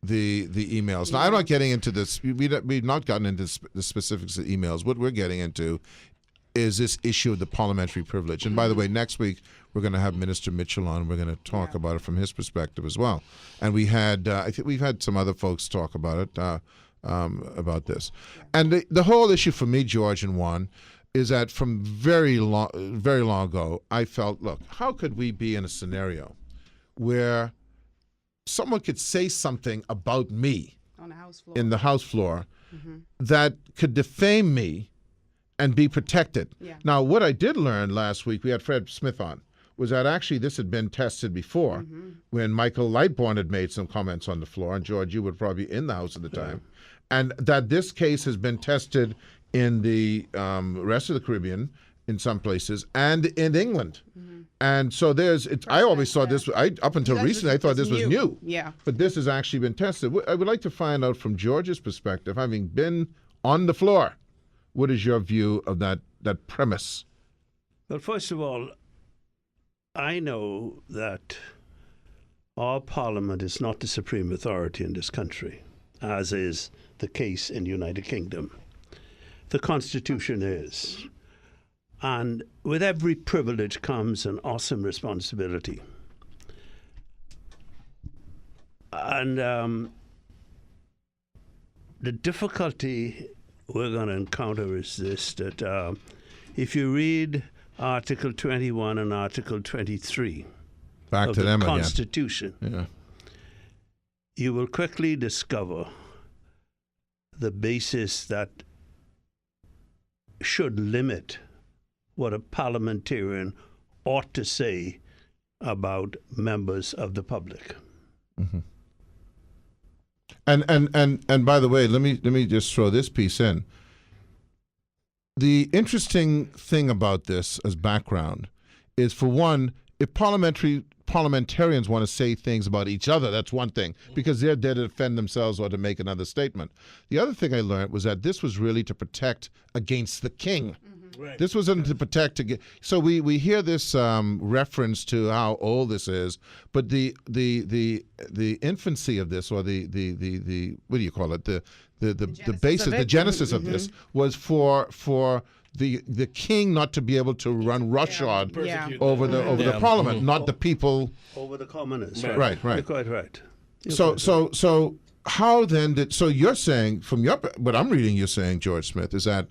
the emails. Now, I'm not getting into this. We've not gotten into the specifics of emails. What we're getting into is this issue of the parliamentary privilege. And by the way, next week we're going to have Minister Mitchell on. We're going to talk about it from his perspective as well. And we had, I think we've had some other folks talk about it, about this. And the whole issue for me, George and Juan, is that from very long ago, I felt, look, how could we be in a scenario where someone could say something about me On the House floor. in the House floor that could defame me and be protected. Yeah. Now, what I did learn last week, we had Fred Smith on, was that actually this had been tested before when Michael Lightbourne had made some comments on the floor, and George, you were probably in the House at the time, and that this case has been tested in the rest of the Caribbean, in some places, and in England. And so I always thought this, up until recently, I thought this was new. Yeah. But this has actually been tested. I would like to find out from George's perspective, having been on the floor, what is your view of that premise? Well, first of all, I know that our parliament is not the supreme authority in this country, as is the case in the United Kingdom. The Constitution is. And with every privilege comes an awesome responsibility. And the difficulty we're going to encounter is this, that if you read Article 21 and Article 23 Back of to the them Constitution, again. you will quickly discover the basis that should limit what a parliamentarian ought to say about members of the public. And by the way, let me just throw this piece in. The interesting thing about this as background is, for one, if parliamentarians want to say things about each other, that's one thing, because they're there to defend themselves or to make another statement. The other thing I learned was that this was really to protect against the king. Right. This wasn't to protect against. So we hear this reference to how old this is, but the infancy of this, or the what do you call it? The basis, of it. the genesis of this was for the king not to be able to run roughshod Persecute over them. the parliament, not the people. Over the commoners. Right. You're quite right. So how then did, so you're saying, from what I'm reading, you're saying, George Smith, is that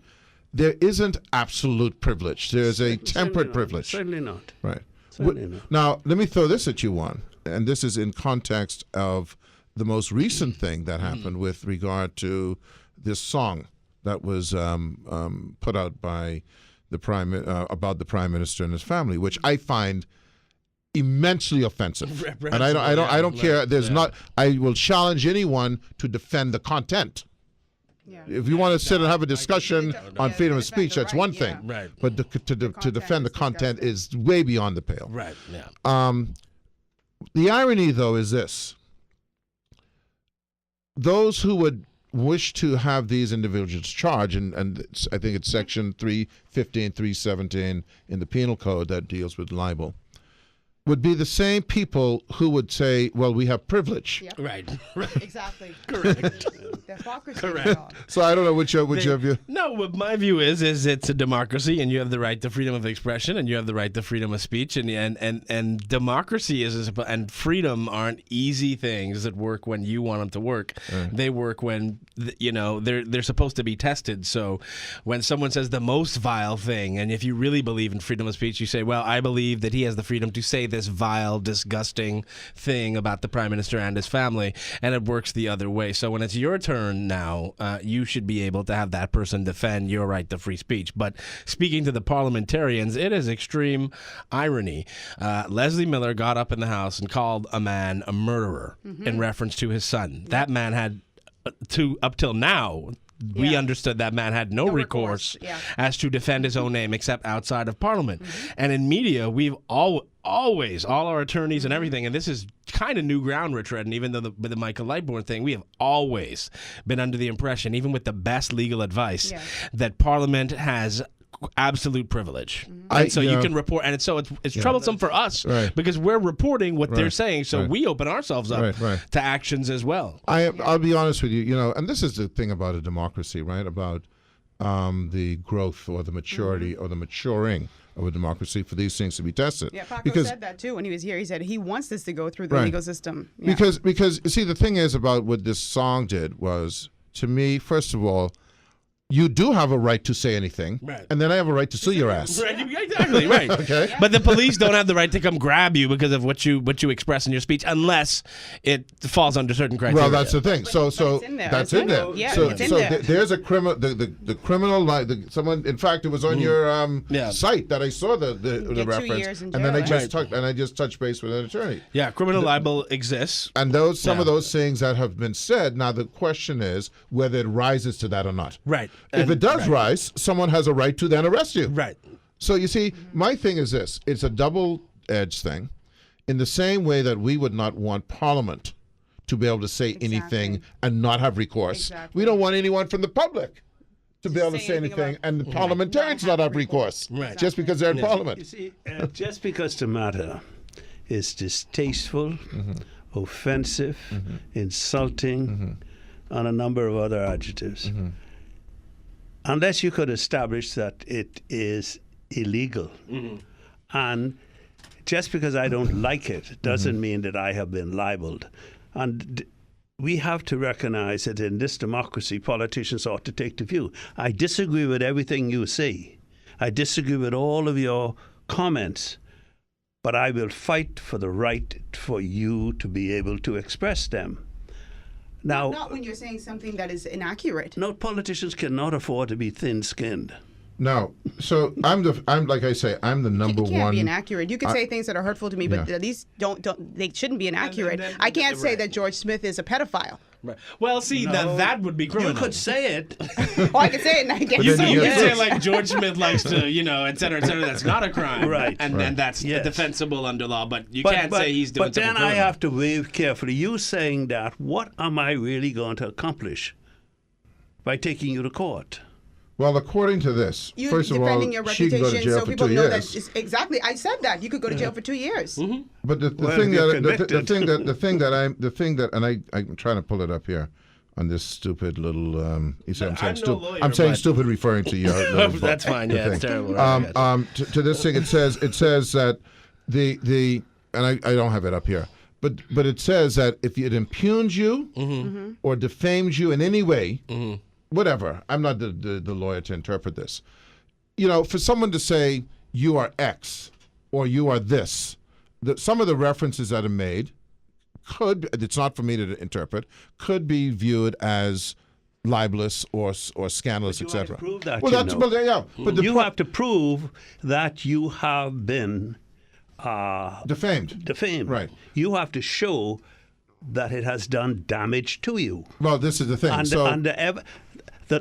there isn't absolute privilege. There's a temperate privilege. Certainly not. Right. Certainly not. Now, let me throw this at you, Juan, and this is in context of the most recent thing that happened with regard to this song that was put out by the about the Prime Minister and his family, which I find immensely offensive. And I don't care. There's not. I will challenge anyone to defend the content. Yeah. If you want to sit and have a discussion on freedom of speech, that's one thing. Right. But to defend the content is way beyond the pale. Right. Yeah. The irony, though, is this. Those who would wish to have these individuals charged, and I think it's Section 315, 317 in the Penal Code that deals with libel, would be the same people who would say, well, we have privilege. Yep. Right. Exactly. Correct. The hypocrisy. Correct. So I don't know which of you. No, what my view is it's a democracy, and you have the right to freedom of expression, and you have the right to freedom of speech, and democracy and freedom aren't easy things that work when you want them to work. They work when they're supposed to be tested. So when someone says the most vile thing, and if you really believe in freedom of speech, you say, well, I believe that he has the freedom to say this this vile, disgusting thing about the Prime Minister and his family, and it works the other way. So when it's your turn now, you should be able to have that person defend your right to free speech. But speaking to the parliamentarians, it is extreme irony. Leslie Miller got up in the House and called a man a murderer in reference to his son. That man had, up till now, we understood that man had no recourse as to defend his own name except outside of Parliament. And in media, we've always, all our attorneys and everything, and this is kind of new ground we're treading, even though with the Michael Lightbourne thing, we have always been under the impression, even with the best legal advice, that Parliament has absolute privilege. And so you can report, and it's troublesome for us because we're reporting what they're saying, so we open ourselves up to actions as well. I'll be honest with you, you know, and this is the thing about a democracy, right? About the growth or the maturity or the maturing of a democracy for these things to be tested. Yeah, Paco because, said that too when he was here. He said he wants this to go through the legal system. Yeah. Because see, the thing is about what this song did was, to me, first of all, you do have a right to say anything, and then I have a right to sue your ass. Right, exactly, right. Okay. But the police don't have the right to come grab you because of what you express in your speech, unless it falls under certain criteria. Well, that's the thing. So it's in there. that's in there. Yeah, so it's in there. There's a criminal. The criminal. Someone. In fact, it was on your site that I saw the Get 2 reference, years in and then I jail. just touched base with an attorney. Yeah, criminal libel exists. And some of those things that have been said. Now the question is whether it rises to that or not. Right. If it does rise, someone has a right to then arrest you. Right. So you see, my thing is this: it's a double-edged thing. In the same way that we would not want Parliament to be able to say anything and not have recourse, we don't want anyone from the public to be able to say anything and the parliamentarians not have recourse, just because they're in Parliament. You see, just because the matter is distasteful, offensive, insulting, and a number of other adjectives, unless you could establish that it is illegal, and just because I don't like it doesn't mean that I have been libeled. And we have to recognize that in this democracy, politicians ought to take the view. I disagree with everything you say. I disagree with all of your comments, but I will fight for the right for you to be able to express them. Now, not when you're saying something that is inaccurate. no, politicians cannot afford to be thin-skinned. No, so I'm like I say, I'm the number It can't one. be inaccurate. You can say things that are hurtful to me, but these don't. They shouldn't be inaccurate. I can't say that George Smith is a pedophile. Right. Well, see, that would be criminal. You could say it. Oh, I can say it, and I get You then sued. can say like George Smith likes to, et cetera, that's not a crime. Right. And then that's Yes. defensible under law, but you can't say he's doing But something then I criminal. have to weigh carefully. You saying that, what am I really going to accomplish by taking you to court? Well, according to this, You're first of all, defending your she can reputation, go to jail so for people 2 know years. that. Exactly, I said that you could go to jail for 2 years. But the Well, thing if you're that convicted. and I'm trying to pull it up here on this stupid little. You say I'm saying I'm no stupid. lawyer, I'm saying but- stupid, referring to your. That's fine. Yeah, it's thing. terrible. Right? To this thing, it says that the and I don't have it up here, but it says that if it impugns you or defames you in any way, whatever. I'm not the lawyer to interpret this. For someone to say you are X or you are this, some of the references that are made it's not for me to interpret, could be viewed as libelous or scandalous, But you etc. have to prove that, Well, you that's know. well, yeah. But the You have to prove that you have been defamed. defamed. Right. You have to show that it has done damage to you. Well, this is the thing. And, So, and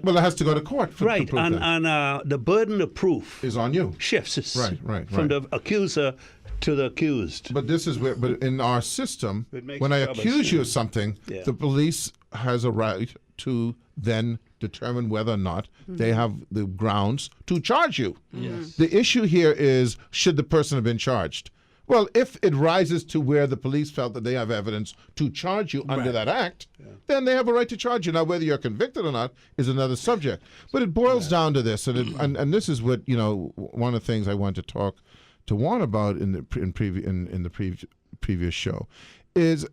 well, it has to go to court to right, prove that. and the burden of proof Is on you. shifts Right. from the accuser to the accused. But this is where. But in our system, It makes when I trouble. accuse you of something, Yeah. the police has a right to then determine whether or not they have the grounds to charge you. Yes. The issue here is, should the person have been charged? Well, if it rises to where the police felt that they have evidence to charge you under that act, then they have a right to charge you. Now, whether you're convicted or not is another subject. But it boils down to this, and this is what one of the things I want to talk to Juan about in the previous show is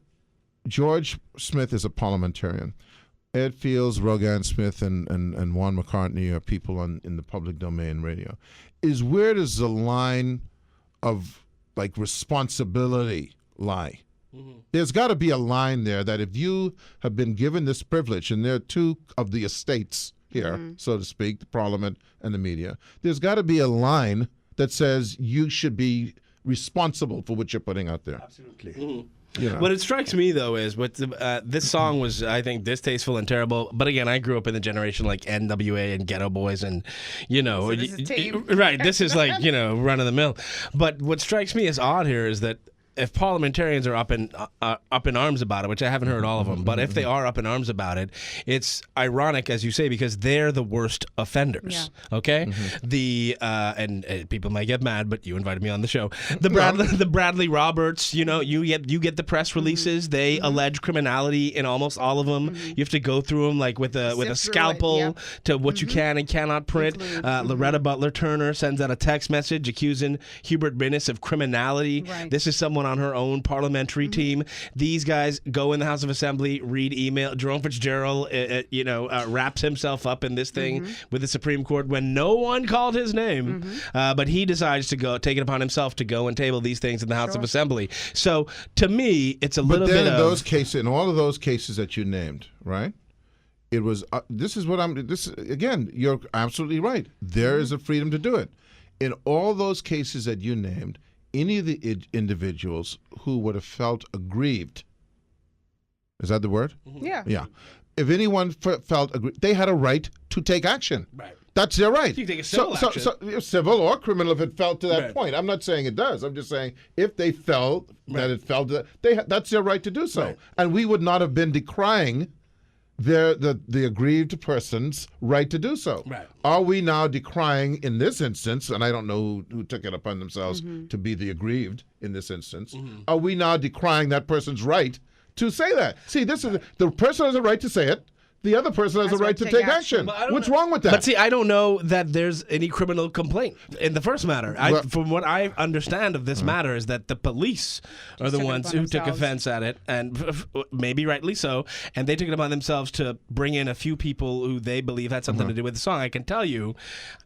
George Smith is a parliamentarian. Ed Fields, Rogan Smith, and Juan McCartney are people in the public domain radio. Where does the line of like responsibility lie. There's got to be a line there that if you have been given this privilege, and there are two of the estates here, so to speak, the parliament and the media, there's got to be a line that says you should be responsible for what you're putting out there. Absolutely. You know. What it strikes me though is this song was, I think, distasteful and terrible. But again, I grew up in the generation like NWA and Ghetto Boys, and So this is tame. right. This is like run of the mill. But what strikes me as odd here is that if parliamentarians are up in arms about it, which I haven't heard all of them, but if they are up in arms about it, it's ironic, as you say, because they're the worst offenders. Yeah. Okay, and people might get mad, but you invited me on the show. The Bradley Roberts, you get the press releases. They allege criminality in almost all of them. You have to go through them like with a Sift through scalpel it, yeah. to what you can and cannot print. Loretta Butler Turner sends out a text message accusing Hubert Minnis of criminality. Right. This is someone on her own parliamentary team. These guys go in the House of Assembly, read email. Jerome Fitzgerald, wraps himself up in this thing with the Supreme Court when no one called his name, but he decides to take it upon himself to go and table these things in the House of Assembly. So to me, it's a little bit in of those cases, in all of those cases that you named, right? It was. Again, you're absolutely right. There is a freedom to do it. In all those cases that you named, any of the individuals who would have felt aggrieved, is that the word? Yeah. Yeah. If anyone felt aggrieved, they had a right to take action. Right. That's their right. You can take a civil action. So civil or criminal if it fell to that Right. point. I'm not saying it does. I'm just saying if they felt that it fell to that, that's their right to do so. Right. And we would not have been decrying the aggrieved person's right to do so. Right. Are we now decrying in this instance, and I don't know who took it upon themselves to be the aggrieved in this instance, are we now decrying that person's right to say that? See, this is the person has a right to say it. The other person has a right to take action. But I don't What's know- wrong with that? But see, I don't know that there's any criminal complaint in the first matter. Well- From what I understand of this matter is that the police are the took it ones upon who took themselves. offense at it, and maybe rightly so, and they took it upon themselves to bring in a few people who they believe had something to do with the song. I can tell you,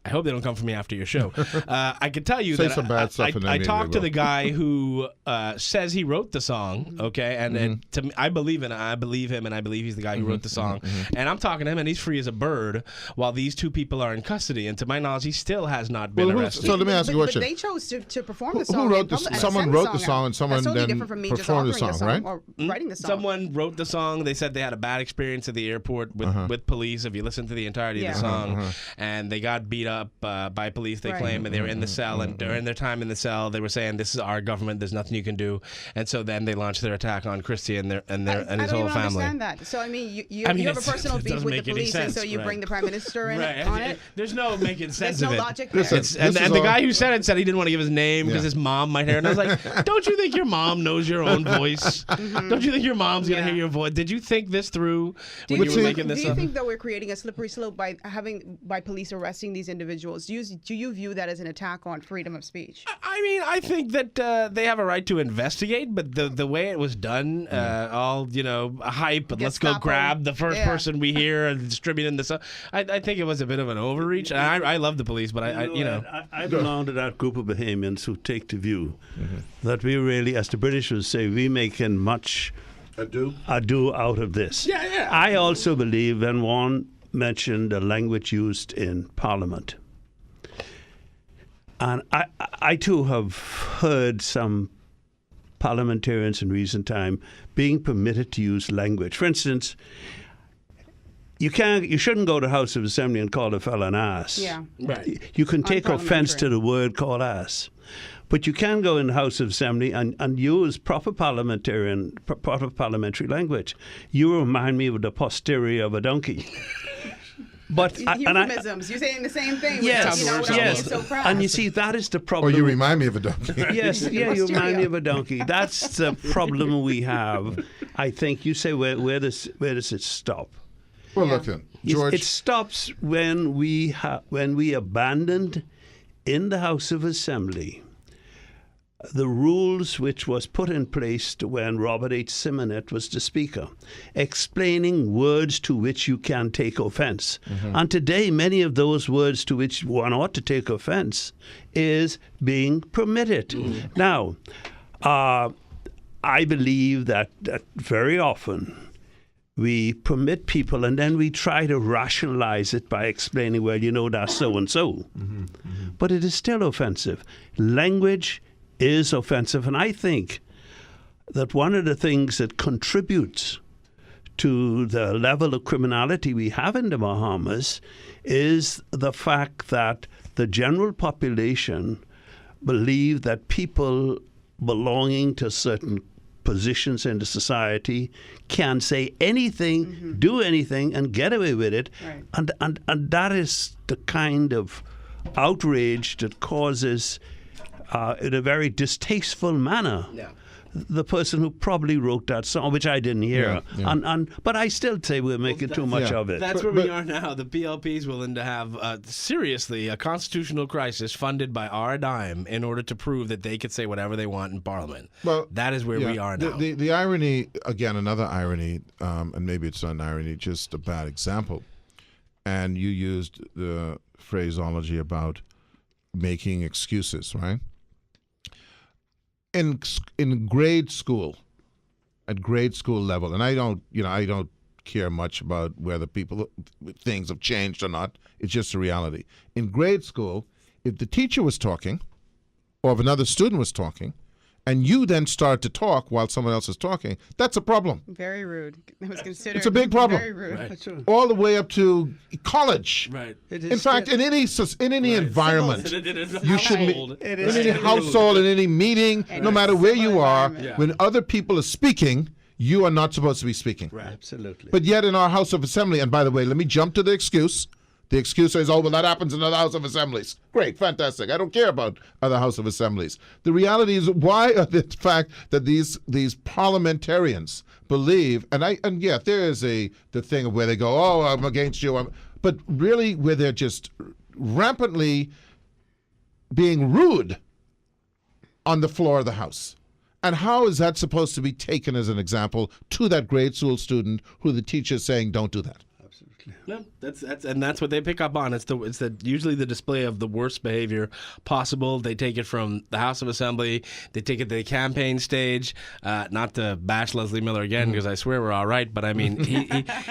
I hope they don't come for me after your show. I can tell you Say that some bad stuff and then I maybe talked they to will. the guy who says he wrote the song, okay, and to me, I believe him, and I believe he's the guy who wrote the song, and I'm talking to him, and he's free as a bird while these two people are in custody. And to my knowledge, he still has not been arrested. So let me ask you a question. But they chose to perform the Who song. wrote in the- public and someone send wrote the song out. and someone That's totally then different from me just performed the authoring song, right? or writing the song. Someone wrote the song. They said they had a bad experience at the airport with police. If you listen to the entirety of the song, and they got beat up by police, they Right. claim, and they were in the cell. And during their time in the cell, they were saying, "This is our government. There's nothing you can do." And so then they launched their attack on Christie and his I whole don't even family. understand that. So I mean, you I mean, have a it's- personal it beef doesn't with the make any police, and sense, so you right. bring the prime minister in Right. on it. There's no making sense There's no of it. logic there. Listen, It's, this and is and the all- guy who said it said he didn't want to give his name because his mom might hear it. And I was like, don't you think your mom knows your own voice? Don't you think your mom's going to Yeah. hear your voice? Did you think this through Do when you, you were see- making this do you up? think that we're creating a slippery slope by police arresting these individuals? Do you view that as an attack on freedom of speech? I mean, I think that they have a right to investigate, but the way it was done, all hype, and let's go Gestapo. grab the first Yeah. person we hear and distributing this. I think it was a bit of an overreach. And I love the police, but I belong to that group of Bahamians who take the view that we really, as the British would say, we making much ado out of this. Yeah. I also believe, and one mentioned the language used in Parliament. And I too have heard some parliamentarians in recent time being permitted to use language. For instance, you shouldn't go to House of Assembly and call a fella an ass. Yeah. Right. You can take offense to Unparliamentary. the word called ass. But you can go in the House of Assembly and use proper parliamentary language. You remind me of the posterior of a donkey. But Euphemisms. You're saying the same thing. yes, without yes. being so proud. And you see, that is the Or problem. you remind me of a donkey. Yes, yeah, you remind me Posterior. of a donkey. That's the problem we have. I think you say, where does it stop? Well, look then, George. It stops when we abandoned in the House of Assembly the rules which was put in place when Robert H. Simonet was the Speaker, explaining words to which you can take offense. And today, many of those words to which one ought to take offense is being permitted. Now, I believe that very often we permit people and then we try to rationalize it by explaining, well, you know, that's so-and-so. But it is still offensive. Language is offensive. And I think that one of the things that contributes to the level of criminality we have in the Bahamas is the fact that the general population believe that people belonging to certain positions in the society can say anything, do anything, and get away with it. Right. And that is the kind of outrage that causes, in a very distasteful manner, the person who probably wrote that song, which I didn't hear. But I still say we're making too much of it. That's where we are now. The PLP is willing to have, seriously, a constitutional crisis funded by our dime in order to prove that they could say whatever they want in Parliament. Well, that is where we are now. The irony, again, another irony, and maybe it's not an irony, just a bad example. And you used the phraseology about making excuses, right? In grade school, at grade school level, and I don't care much about whether things have changed or not. It's just a reality. In grade school, if the teacher was talking, or if another student was talking, and you then start to talk while someone else is talking, that's a problem. Very rude. It was considered. It's a big problem. Very rude. That's true. All the way up to college. Right. In fact, in any environment, you should It in is any rude. household, in any meeting, no matter where you are, environment. when other people are speaking, you are not supposed to be speaking. Absolutely. But yet in our House of Assembly, and by the way, let me jump to the excuse. The excuse is, oh, well, that happens in other House of Assemblies. Great, fantastic. I don't care about other House of Assemblies. The reality is, why are the fact that these parliamentarians believe, and yeah, there is the thing of where they go, oh, I'm against you, but really where they're just rampantly being rude on the floor of the House. And how is that supposed to be taken as an example to that grade school student who the teacher is saying, don't do that? No, that's what they pick up on. It's usually the display of the worst behavior possible. They take it from the House of Assembly. They take it to the campaign stage. Not to bash Leslie Miller again, because I swear we're all right. But I mean,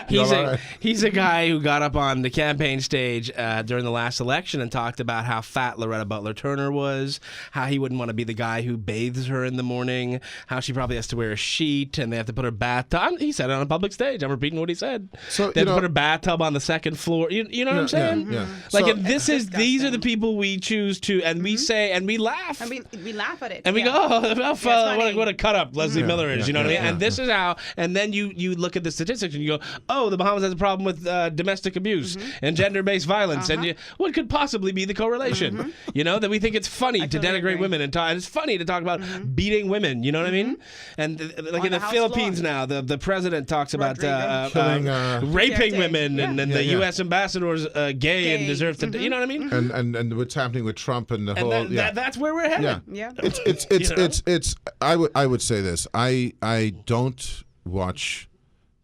he's a guy who got up on the campaign stage during the last election and talked about how fat Loretta Butler Turner was, how he wouldn't want to be the guy who bathes her in the morning, how she probably has to wear a sheet and they have to put her bathtub. He said it on a public stage. I'm repeating what he said. So, they have to put her bathtub on the second floor. You know what I'm saying? Yeah. Like, So- and these are the people we choose to, and we say, and we laugh. I mean, we laugh at it. And we go, oh, funny. what a cut up Leslie Miller is, you know what I mean? yeah, And this is how, and then you look at the statistics and you go, oh, the Bahamas has a problem with domestic abuse and gender-based violence. And what could possibly be the correlation? You know, that we think it's funny to totally denigrate agree. women and it's funny to talk about beating women, you know what I mean? And like On in the the House Philippines floor. now, the president talks about Killing, raping Duterte. women and the Yeah. U.S. ambassador's gay and Gay. deserve to, you know what I mean? and what's happening with Trump and the And whole that's where we're headed. yeah. Yeah. It's I would say this. I don't watch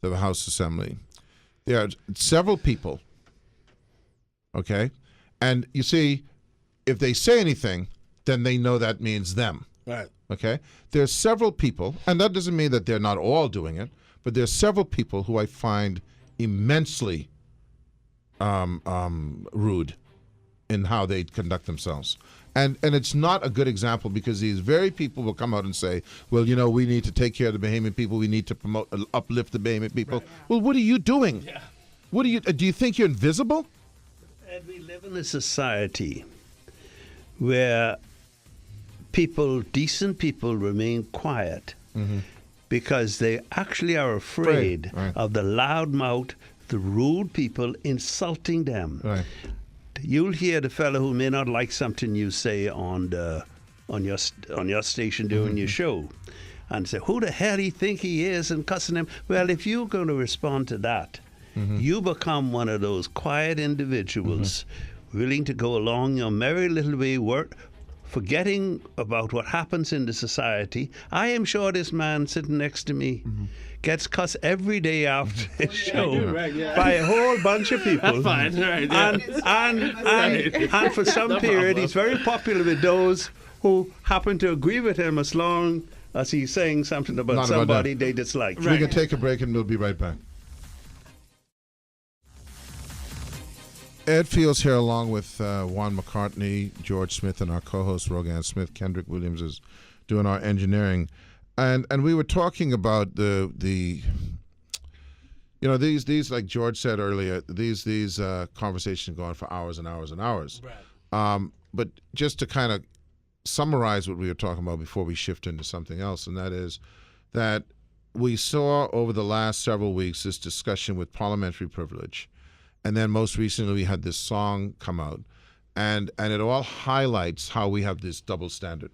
the House Assembly. There are several people. Okay? And you see, if they say anything, then they know that means them. Right. Okay? There's several people, and that doesn't mean that they're not all doing it, but there's several people who I find immensely rude in how they conduct themselves. And it's not a good example because these very people will come out and say, well, you know, we need to take care of the Bahamian people. We need to promote, uplift the Bahamian people. Right. Well, what are you doing? Yeah. What do you think you're invisible? And we live in a society where people, decent people, remain quiet because they actually are afraid Right. of the loudmouth, the rude people insulting them. Right. You'll hear the fellow who may not like something you say on your station during your show, and say, "Who the hell he think he is?" and cussing him. Well, if you're going to respond to that, you become one of those quiet individuals willing to go along your merry little way, forgetting about what happens in the society. I am sure this man sitting next to me gets cussed every day after his show by a whole bunch of people. Fine, right? Yeah. And for some period, he's very popular with those who happen to agree with him as long as he's saying something about Not about somebody they dislike. We can take a break and we'll be right back. Ed Fields here, along with Juan McCartney, George Smith, and our co-host Rogan Smith. Kendrick Williams is doing our engineering, and we were talking about the you know, these like George said earlier, these conversations go on for hours and hours and hours. Right. But just to kind of summarize what we were talking about before we shift into something else, and that is that we saw over the last several weeks this discussion with parliamentary privilege. And then most recently we had this song come out, and it all highlights how we have this double standard,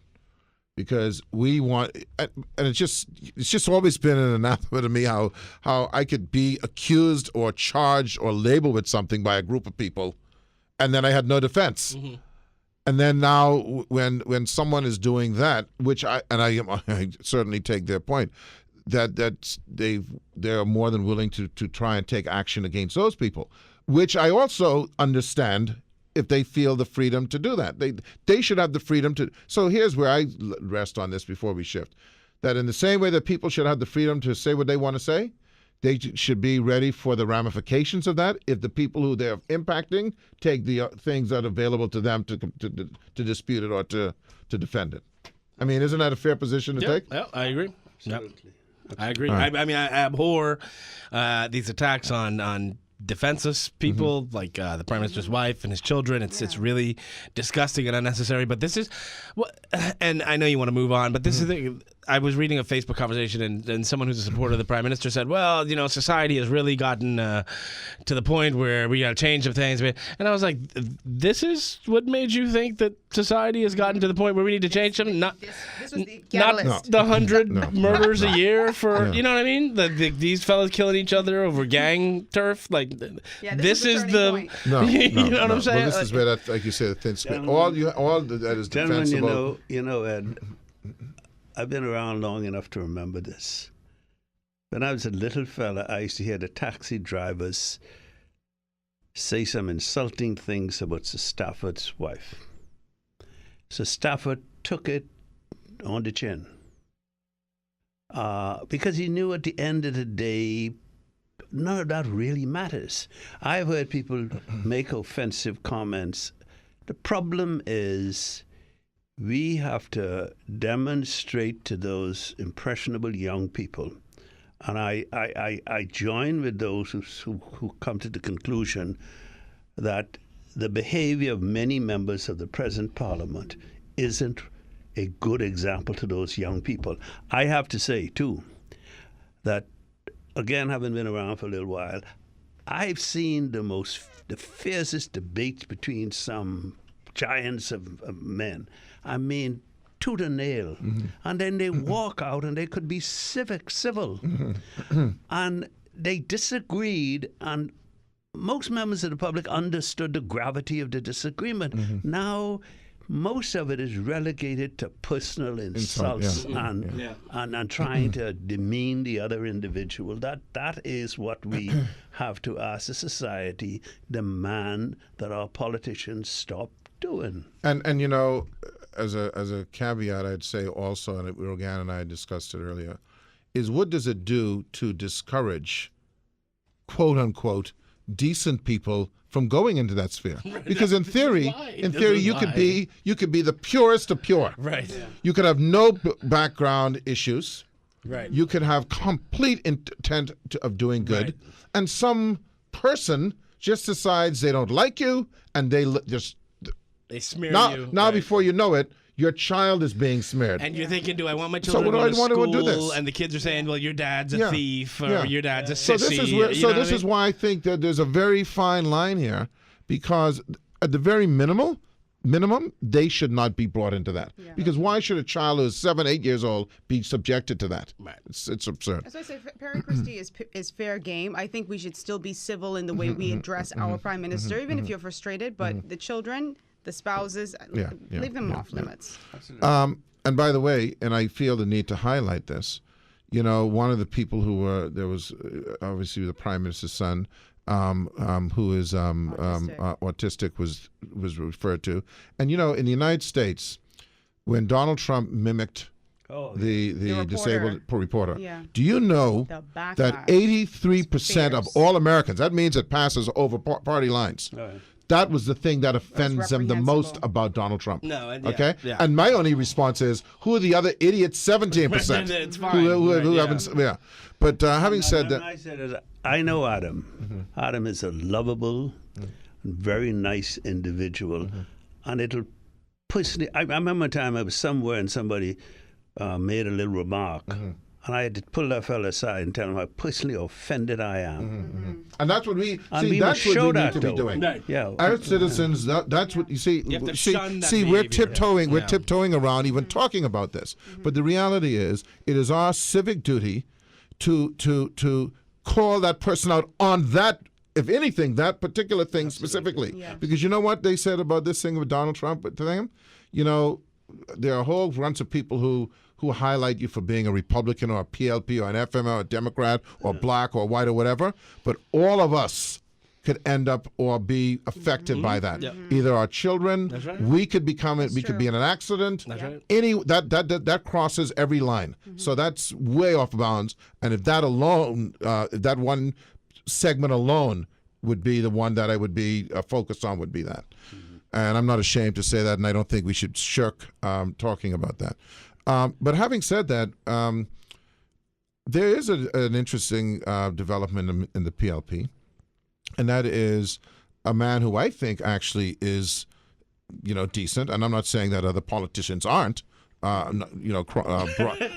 because we want, and it's just always been an anathema to me how I could be accused or charged or labeled with something by a group of people, and then I had no defense. Mm-hmm. And then now when someone is doing that, which I certainly take their point, that they're more than willing to try and take action against those people, which I also understand if they feel the freedom to do that. They should have the freedom to. So here's where I rest on this before we shift. That in the same way that people should have the freedom to say what they want to say, they should be ready for the ramifications of that if the people who they're impacting take the things that are available to them to dispute it or to defend it. I mean, isn't that a fair position to take? Yeah, I agree. Absolutely. I agree. Right. I mean, I abhor these attacks on defenseless people, like the Prime Minister's wife and his children. It's really disgusting and unnecessary. But this is, and I know you want to move on, but this is the. I was reading a Facebook conversation, and someone who's a supporter of the Prime Minister said, well, you know, society has really gotten to the point where we got to change some things. And I was like, this is what made you think that society has gotten to the point where we need to change something? Not This was the not catalyst. the 100 murders a year for, you know what I mean? These fellas killing each other over gang turf. Like, Yeah, this is turning the, point. No, you no, know what I'm saying? Well, this is where that, like you said, the thin skin. All that is Gentlemen, defensible. you know, Ed, I've been around long enough to remember this. When I was a little fella, I used to hear the taxi drivers say some insulting things about Sir Stafford's wife. Sir Stafford took it on the chin. Because he knew at the end of the day, none of that really matters. I've heard people make offensive comments. The problem is we have to demonstrate to those impressionable young people, and I join with those who come to the conclusion that the behavior of many members of the present Parliament isn't a good example to those young people. I have to say, too, that, again, having been around for a little while, I've seen the fiercest debates between some giants of men. I mean, tooth and nail. Mm-hmm. And then they walk out and they could be civil. Mm-hmm. And they disagreed, and most members of the public understood the gravity of the disagreement. Mm-hmm. Now, most of it is relegated to personal insults and trying to demean the other individual. That is what we have to, as a society, demand that our politicians stop doing. And you know, as a caveat, I'd say also, and Rogan and I discussed it earlier, is what does it do to discourage, quote unquote, decent people from going into that sphere? Because in theory, you could be the purest of pure. Right. Yeah. You could have no background issues. Right. You could have complete intent of doing good, right. And some person just decides they don't like you, and they smear you. Now, right. Before you know it, your child is being smeared. And you're thinking, do I want my children to go to school? Do this? And the kids are saying, well, your dad's a thief, or your dad's a sissy. This is why I think that there's a very fine line here, because at the very minimum, they should not be brought into that. Yeah. Because why should a child who's 7, 8 years old be subjected to that? Right. It's absurd. As I say, Perry Christie is fair game. I think we should still be civil in the way we address our Prime Minister, even if you're frustrated. But the children, the spouses, Yeah, leave them yeah, off yeah. limits. And by the way, and I feel the need to highlight this, you know, one of the people who were, there was obviously the Prime Minister's son, who is autistic was referred to. And, you know, in the United States, when Donald Trump mimicked the reporter. disabled reporter, Yeah. do you know The backlash. that 83% of Fierce. all Americans, that means it passes over party lines. Right. That was the thing that offends them the most reprehensible. about Donald Trump. No, and yeah, okay? yeah. And my only response is, who are the other idiots, 17%? It's fine, Who right, yeah. haven't, yeah. But having said And that, I said it, I know Adam. Adam is a lovable, very nice individual, and it'll personally. I remember a time I was somewhere and somebody made a little remark, and I had to pull that fella aside and tell him how personally offended I am. and that's what we, And see, we that's must what show we need that, to be though. doing. Right. Yeah, Our citizens, that's what you see. You have to see, shun that we're behavior. tiptoeing. We're Yeah. tiptoeing around, even talking about this. But the reality is, it is our civic duty to call that person out on that. If anything, that particular thing specifically. Yeah. Because you know what they said about this thing with Donald Trump thing? You know, there are whole bunch of people who highlight you for being a Republican or a PLP or an FM or a Democrat or black or white or whatever. But all of us could end up or be affected by that. Yep. Either our children, That's right. we could become it. We could true. be in an accident. That's right. Any that crosses every line. So that's way off bounds. And if that alone, if that one segment alone would be the one that I would be focused on, would be that. And I'm not ashamed to say that, and I don't think we should shirk talking about that. But having said that, there is an interesting development in the PLP, and that is a man who I think actually is, you know, decent. And I'm not saying that other politicians aren't. I'm not, you know,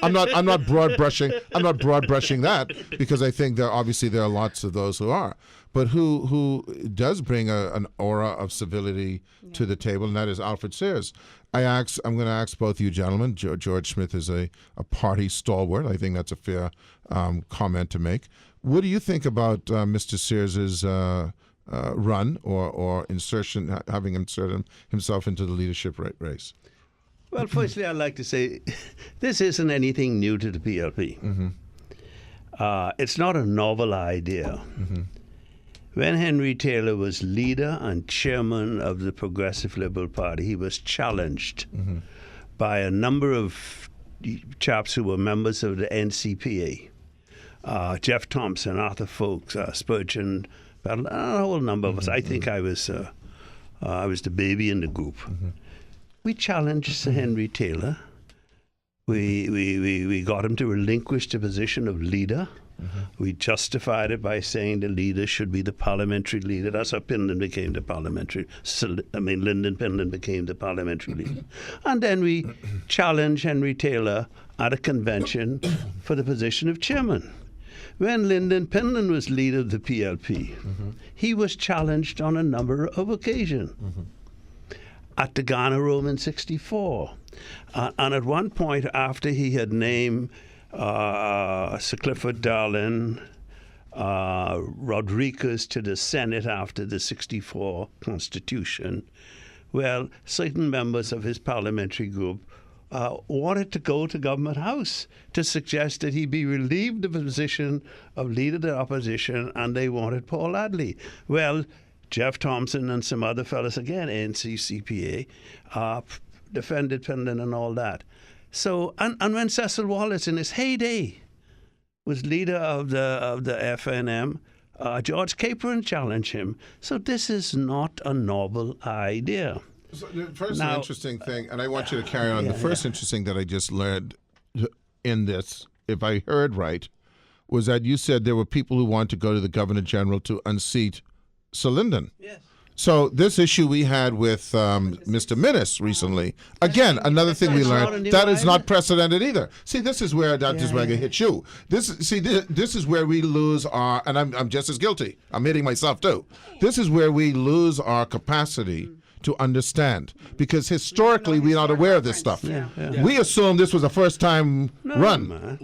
I'm not broad brushing. I'm not broad brushing that, because I think there are lots of those who are, but who does bring an aura of civility to the table, and that is Alfred Sears. I'm going to ask both you gentlemen. George Smith is a party stalwart. I think that's a fair comment to make. What do you think about Mr. Sears's run or insertion, having inserted himself into the leadership race? Well, firstly, I'd like to say this isn't anything new to the PLP. It's not a novel idea. When Henry Taylor was leader and chairman of the Progressive Liberal Party, he was challenged by a number of chaps who were members of the NCPA. Jeff Thompson, Arthur Folks, Spurgeon, a whole number of us. I think I was the baby in the group. We challenged Sir Henry Taylor. We got him to relinquish the position of leader. We justified it by saying the leader should be the parliamentary leader. That's how Lyndon became the parliamentary leader. And then we challenged Henry Taylor at a convention for the position of chairman. When Lyndon Penland was leader of the PLP, he was challenged on a number of occasions. At the Ghana Rome in '64. And at one point, after he had named Sir Clifford Darling Rodriguez to the Senate after the '64 Constitution, well, certain members of his parliamentary group wanted to go to Government House to suggest that he be relieved of the position of leader of the opposition, and they wanted Paul Adley. Well, Jeff Thompson and some other fellas, again, NCCPA, defended Penland and all that. So, and when Cecil Wallace, in his heyday, was leader of the FNM, George Capron challenged him. So this is not a novel idea. So the first Now- interesting thing, and I want you to carry on. The first interesting that I just learned in this, if I heard right, was that you said there were people who want to go to the Governor General to unseat Sir Lyndon. Yes. So this issue we had with Mr. Minnis recently, again, another thing we That's not a learned, new that is idea. not precedented either. See, this is where that is where I hit you. This is where we lose our, and I'm just as guilty. I'm hitting myself too. This is where we lose our capacity to understand, because historically we're not aware of this stuff. Yeah. We assumed this was a first-time run Man.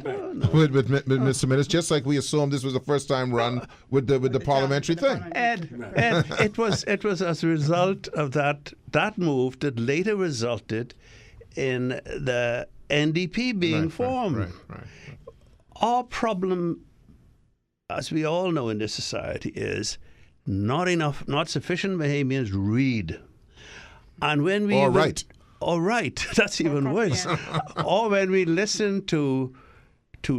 with Mr. Minnis, just like we assumed this was a first-time run with the parliamentary thing. Ed, it was as a result of that move that later resulted in the NDP being formed. Right. Our problem, as we all know in this society, is not sufficient Bahamians read. And when we write. Or write, that's even worse. Or when we listen to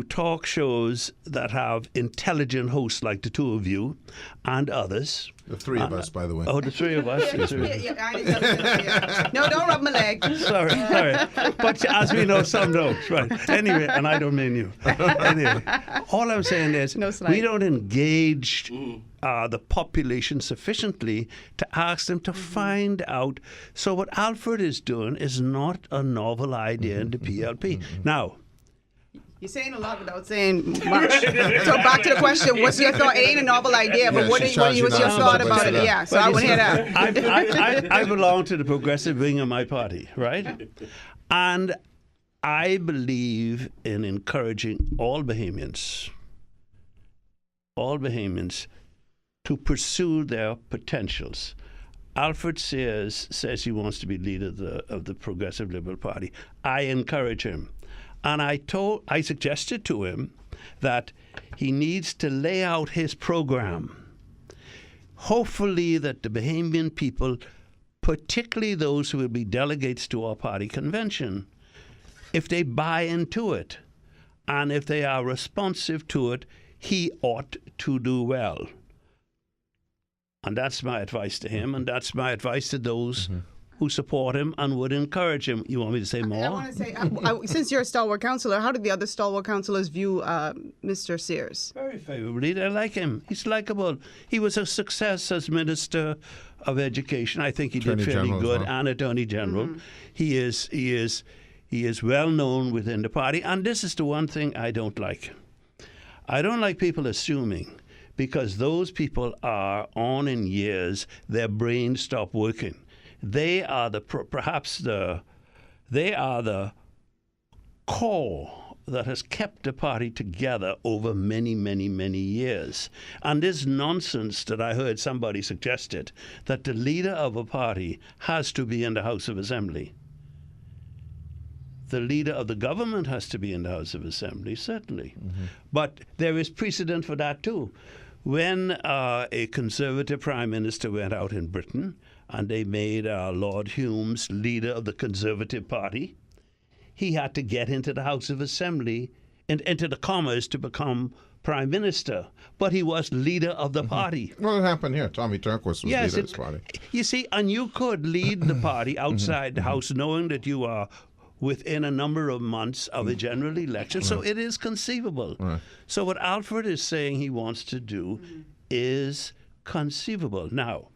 talk shows that have intelligent hosts like the two of you and others. The three of us, by the way. Oh, the three of us. No, don't rub my leg. Sorry. But as we know, some don't. Right. Anyway, and I don't mean you. Anyway, all I'm saying is No slight. we don't engage the population sufficiently to ask them to find out. So what Alfred is doing is not a novel idea in the PLP. Now, You're saying a lot without saying much. So back to the question, what's your thought? It ain't a novel idea, but Yeah, what's she charged you your now, thought so about sit it? down. Yeah, so I want to hear that. I belong to the progressive wing of my party, right? And I believe in encouraging all Bahamians to pursue their potentials. Alfred Sears says he wants to be leader of the Progressive Liberal Party. I encourage him. And I suggested to him that he needs to lay out his program. Hopefully that the Bahamian people, particularly those who will be delegates to our party convention, if they buy into it and if they are responsive to it, he ought to do well. And that's my advice to him, and that's my advice to those who support him and would encourage him. You want me to say more? I want to say, since you're a stalwart councillor, how did the other stalwart councillors view Mr. Sears? Very favourably. They like him. He's likable. He was a success as Minister of Education. I think he Attorney did fairly General as good, well. and Attorney General. He is well known within the party. And this is the one thing I don't like. I don't like people assuming because those people are on in years, their brains stop working. They are the core that has kept the party together over many, many, many years. And this nonsense that I heard somebody suggested, that the leader of a party has to be in the House of Assembly. The leader of the government has to be in the House of Assembly, certainly. But there is precedent for that too. When a Conservative Prime Minister went out in Britain, and they made Lord Humes leader of the Conservative Party, he had to get into the House of Assembly and into the Commons to become Prime Minister. But he was leader of the party. Well, it happened here. Tommy Turnquist was leader of his party. You see, and you could lead the party outside the House knowing that you are within a number of months of a general election. So it is conceivable. So what Alfred is saying he wants to do is conceivable. Now,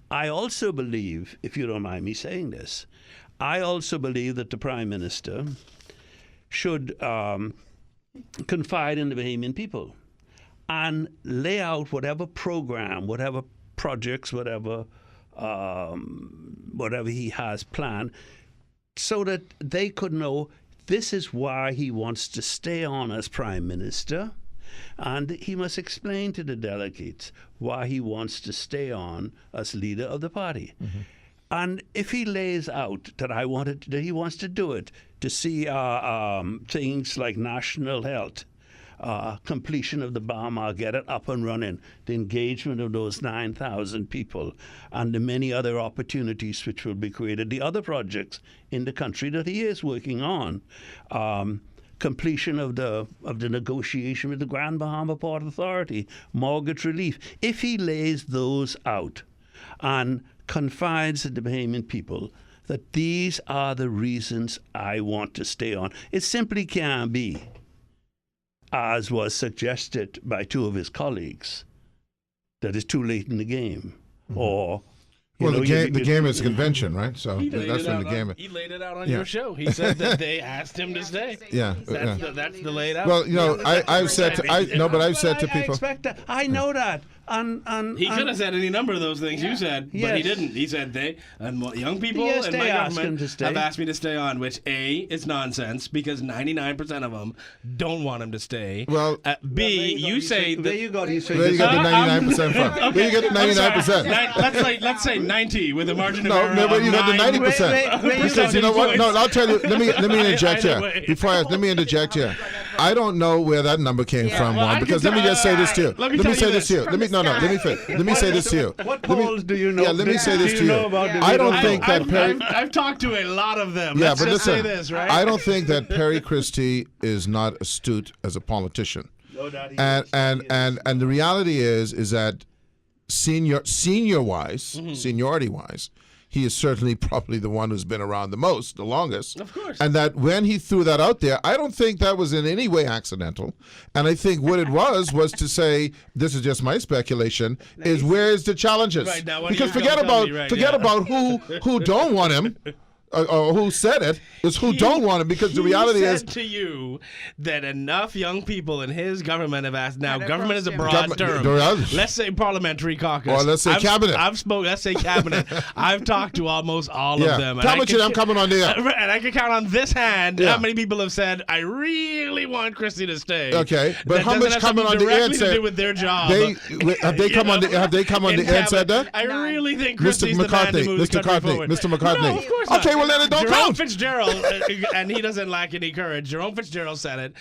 I also believe, if you don't mind me saying this, I also believe that the Prime Minister should confide in the Bahamian people and lay out whatever program, whatever projects, whatever he has planned, so that they could know this is why he wants to stay on as Prime Minister. And he must explain to the delegates why he wants to stay on as leader of the party. And if he lays out that he wants to do it to see things like national health, completion of the Baha get it up and running, the engagement of those 9,000 people, and the many other opportunities which will be created, the other projects in the country that he is working on, completion of the negotiation with the Grand Bahama Port Authority, mortgage relief. If he lays those out and confides in the Bahamian people that these are the reasons I want to stay on, it simply can't be, as was suggested by two of his colleagues, that it's too late in the game, or The game is convention, right? So He laid that's it when out the game. he laid it out on Yeah. your show. He said that they asked him to stay. Yeah. That's the laid out. Well, I've said to people. I know that. He could have said any number of those things you said, but he Yes. didn't. He said young people Yes, in they my asked government him to stay. have asked me to stay on, which A, is nonsense because 99% of them don't want him to stay. Well, B, you say there you go. He's where you get the 99% from? Where you get the 99%? let's say 90 with a margin of No, error. no, but of you got the 9. 90%. wait, Because you know what? No, I'll tell you. Let me interject Either here. way. Before let me interject here. I don't know where that number came from, well, I Juan. can Because let me tell- just say this to you. let me tell you say this this. to you. Let me Let me say this to you. What Let me- polls do you know? Yeah, let me say this do to you you. know about the I don't Widows? think that Perry. I've talked to a lot of them. Yeah, Let's but just listen. say this, right? I don't think that Perry Christie is not astute as a politician. No, Daddy, and yes, and he and and the reality is that seniority wise, he is certainly probably the one who's been around the most, the longest. Of course. And that when he threw that out there, I don't think that was in any way accidental. And I think what it was to say, this is just my speculation, is where's the challenges? Right, now, what because are you gonna tell me right forget now? about who don't want him. Or who said it is who don't want him, because the reality he is said to you that enough young people in his government have asked. Now, Had government is a approached broad him. term. Government- Let's say parliamentary caucus, Or let's say cabinet. Let's say cabinet. I've talked to almost all Yeah. of them. Tell me, I'm coming on the air. And I can count on this hand Yeah. how many people have said, "I really want Christie to stay." Okay, but That how doesn't much have coming something on the air directly and to say do with their job? have they come on the In air and said cabinet. that? I really think Mr. Christie's the man to move the country forward. Mr. McCartney. No, of course not. Okay, well then it don't Jerome count. Fitzgerald, and he doesn't lack any courage. Jerome Fitzgerald said it.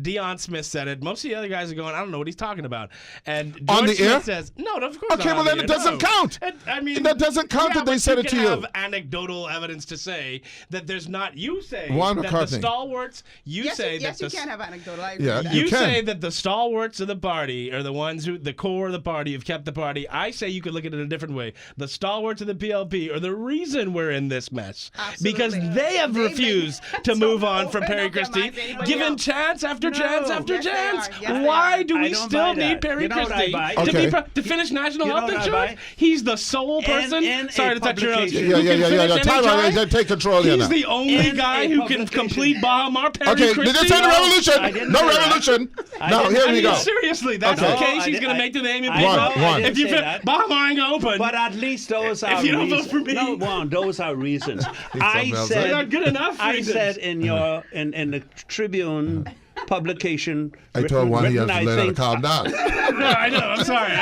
Deion Smith said it. Most of the other guys are going, I don't know what he's talking about. And George On the Smith air? says, no, of course Okay, not well on the then it air, doesn't no. count. I mean, That doesn't count yeah, that they but said you it to can you. have anecdotal evidence to say that there's not. You say Juan that McCarthy. the stalwarts. Yes, say yes, that you the can have anecdotal. I agree Yeah, with that. you you can. say that the stalwarts of the party are the ones who, the core of the party, have kept the party. I say you could look at it a different way. The stalwarts of the PLP are the reason we're in this mess. Absolutely. Because they have They refused to so move on from open Perry up their Christie, minds to anybody given else. chance after chance after Yes, they chance. are. Yes, they Why are. do I we don't still buy need that. Perry You know what I Christie buy? Okay. to finish national You know health what I insurance? buy? He's the sole person. in Sorry a to touch your own. publication- who can finish Time NHI? out. Take control here He's now. the only In guy a who can publication. complete Bahamar. Perry Okay, Christie. did they say the I revolution? didn't No say that. revolution. I Now, didn't- here I we mean, go. seriously, that's Okay. the case. No, He's I- going to make to the Amy I people. know, I didn't If you say that. Bahamar ain't gonna open. But at least those are you don't vote reasons. for me. No, Juan, those are reasons. I else. They're said, not good enough I reasons. said in your in the Tribune publication. I told Juan he has written, to I learn how to think, calm down. No, I know. I'm sorry.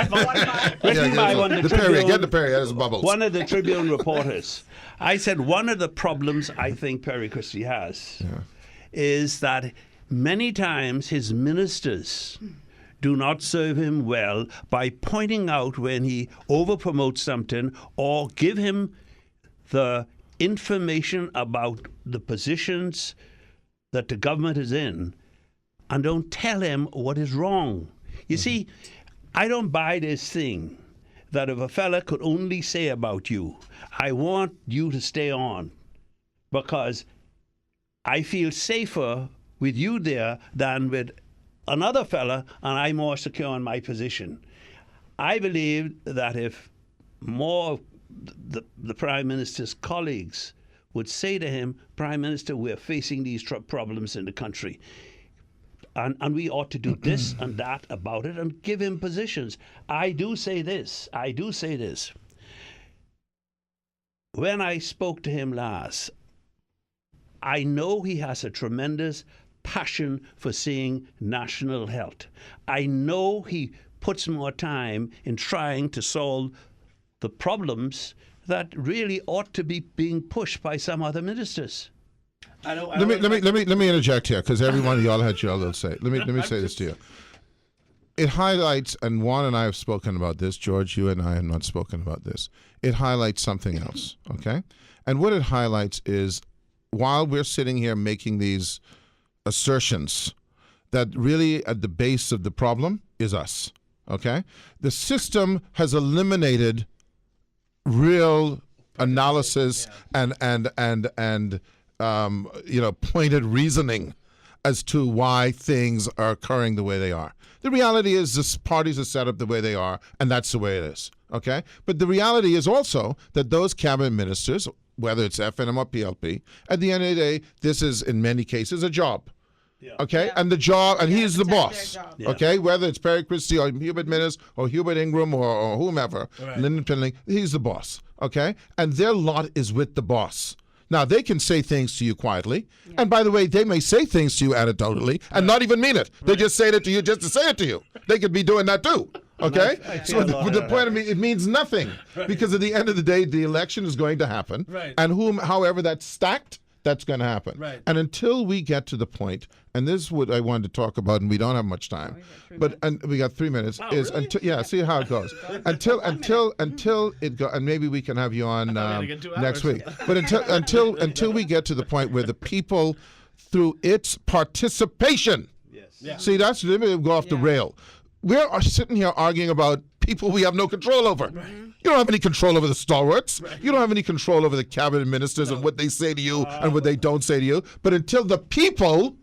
written by one of The the Perry, Tribune, get the Perry. There's bubbles. one of the Tribune reporters. I said one of the problems I think Perry Christie has is that many times his ministers do not serve him well by pointing out when he overpromotes something or give him the information about the positions that the government is in and don't tell him what is wrong. You see, I don't buy this thing that if a fella could only say about you, I want you to stay on because I feel safer with you there than with another fella and I'm more secure in my position. I believe that if more of the Prime Minister's colleagues would say to him, Prime Minister, we're facing these problems in the country. And we ought to do this and that about it and give him positions. I do say this. When I spoke to him last, I know he has a tremendous passion for seeing national health. I know he puts more time in trying to solve the problems that really ought to be being pushed by some other ministers. Let me interject here because every one of y'all had your little say. Let me say this to you. It highlights, and Juan and I have spoken about this. George, you and I have not spoken about this. It highlights something else, okay? And what it highlights is while we're sitting here making these assertions, that really at the base of the problem is us, okay? The system has eliminated real analysis and pointed reasoning as to why things are occurring the way they are. The reality is this parties are set up the way they are, and that's the way it is, okay? But the reality is also that those cabinet ministers, whether it's FNM or PLP, at the end of the day, this is, in many cases, a job. Okay, and the job, and he's the protect boss. their job. Yeah. Okay, whether it's Perry Christie or Hubert Minnis or Hubert Ingram or whomever, Lyndon Pinling, he's the boss. Okay, and their lot is with the boss. Now they can say things to you quietly, and by the way, they may say things to you anecdotally and not even mean it. They just say it to you just to say it to you. They could be doing that too. Okay, so the point of it means nothing because at the end of the day, the election is going to happen, and however that's stacked. That's going to happen. Right. And until we get to the point, and this is what I wanted to talk about, and we don't have much time, and we got 3 minutes. Is really? until see how it goes. until it go, and maybe we can have you on get 2 next hours. week. But until we get to the point where the people, through its participation, see that's let me go off the rail. We're sitting here arguing about people we have no control over. You don't have any control over the stalwarts. You don't have any control over the cabinet ministers and what they say to you and what they don't say to you. But until the people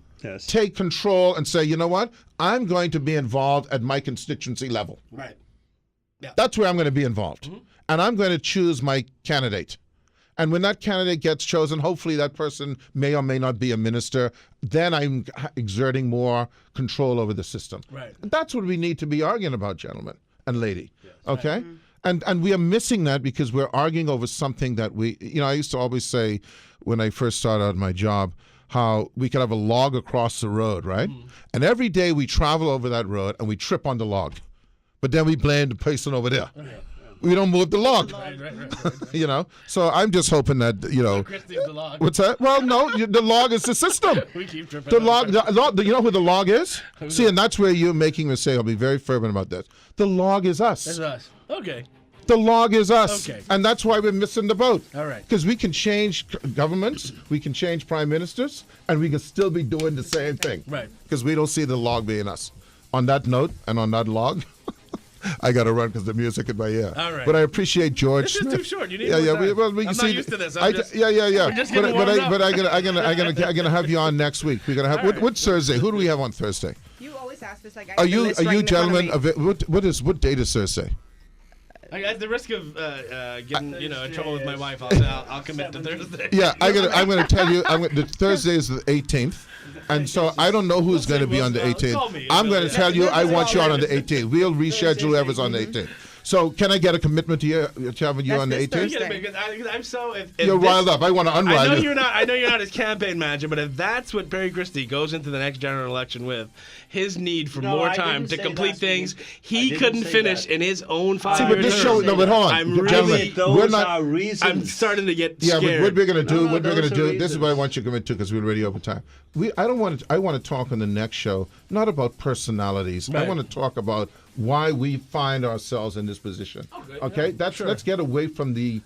take control and say, you know what, I'm going to be involved at my constituency level. Right. That's where I'm going to be involved. And I'm going to choose my candidate. And when that candidate gets chosen, hopefully that person may or may not be a minister. Then I'm exerting more control over the system. Right. And that's what we need to be arguing about, gentlemen and lady. Okay? And we are missing that because we're arguing over something that I used to always say when I first started out my job, how we could have a log across the road, right? And every day we travel over that road and we trip on the log. But then we blame the person over there. We don't move the log. Right. So I'm just hoping that, Christie's the log. What's that? Well, no, the log is the system. We keep tripping. The log, you know who the log is? See, and that's where you're making a mistake. I'll be very fervent about this. The log is us. It's us. Okay. The log is us. Okay. And that's why we're missing the boat. All right. Because we can change governments, we can change prime ministers, and we can still be doing the same thing. Right. Because we don't see the log being us. On that note and on that log, I got to run because the music in my ear. All right. But I appreciate George This is Smith. too short. You need Yeah, more yeah. time. We I'm see, not used to this. Yeah. just But getting warmed up. I'm gonna have you on next week. We're gonna have what's Thursday? Who do we have on Thursday? You always ask this. Like, I Are have the you list right in front of gentlemen? me. What date is Thursday? At the risk of getting in trouble with my wife, I'll commit to Thursday. Yeah, I'm gonna tell you. The Thursday is the 18th. And so I don't know who's going to be on the Call 18th. me. I'm going to tell you I want you on the 18th. We'll reschedule whoever's on the 18th. So can I get a commitment to you, to having you on the this 18th? Thursday. Because I'm so. If You're this- riled up. I want to I know unrile you. you're not. I know you're not his campaign manager, but if that's what Perry Christie goes into the next general election with, his need for No, more I time didn't to say complete that. things I he didn't couldn't say finish that. in his own See, 5-year but this term. show. No, but hold on, I'm gentlemen. really- Those We're not. are reasons. I'm starting to get Yeah, scared. but what we're gonna do, No, what we're those gonna are do. This is what I reasons. want you to commit to because we're already over time. I want to talk on the next show not about personalities. I Right. want to talk about why we find ourselves in this position. Okay, let's get away from the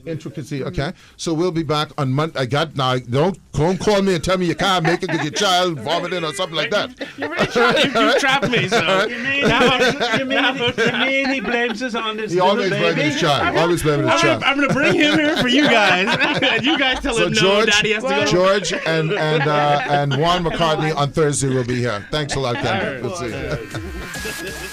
intricacy. Okay, so we'll be back on Monday. Don't call me and tell me you can't make it because your child vomited or something like that. You really you trapped me, so. You mean he blames us on this He little always blaming baby? his child. Always blaming his child. I'm gonna bring him here for you guys, and you guys tell So him no. George, Daddy has to go. George, and Juan McCartney on Thursday will be here. Thanks a lot, Ken. All right. We'll see you.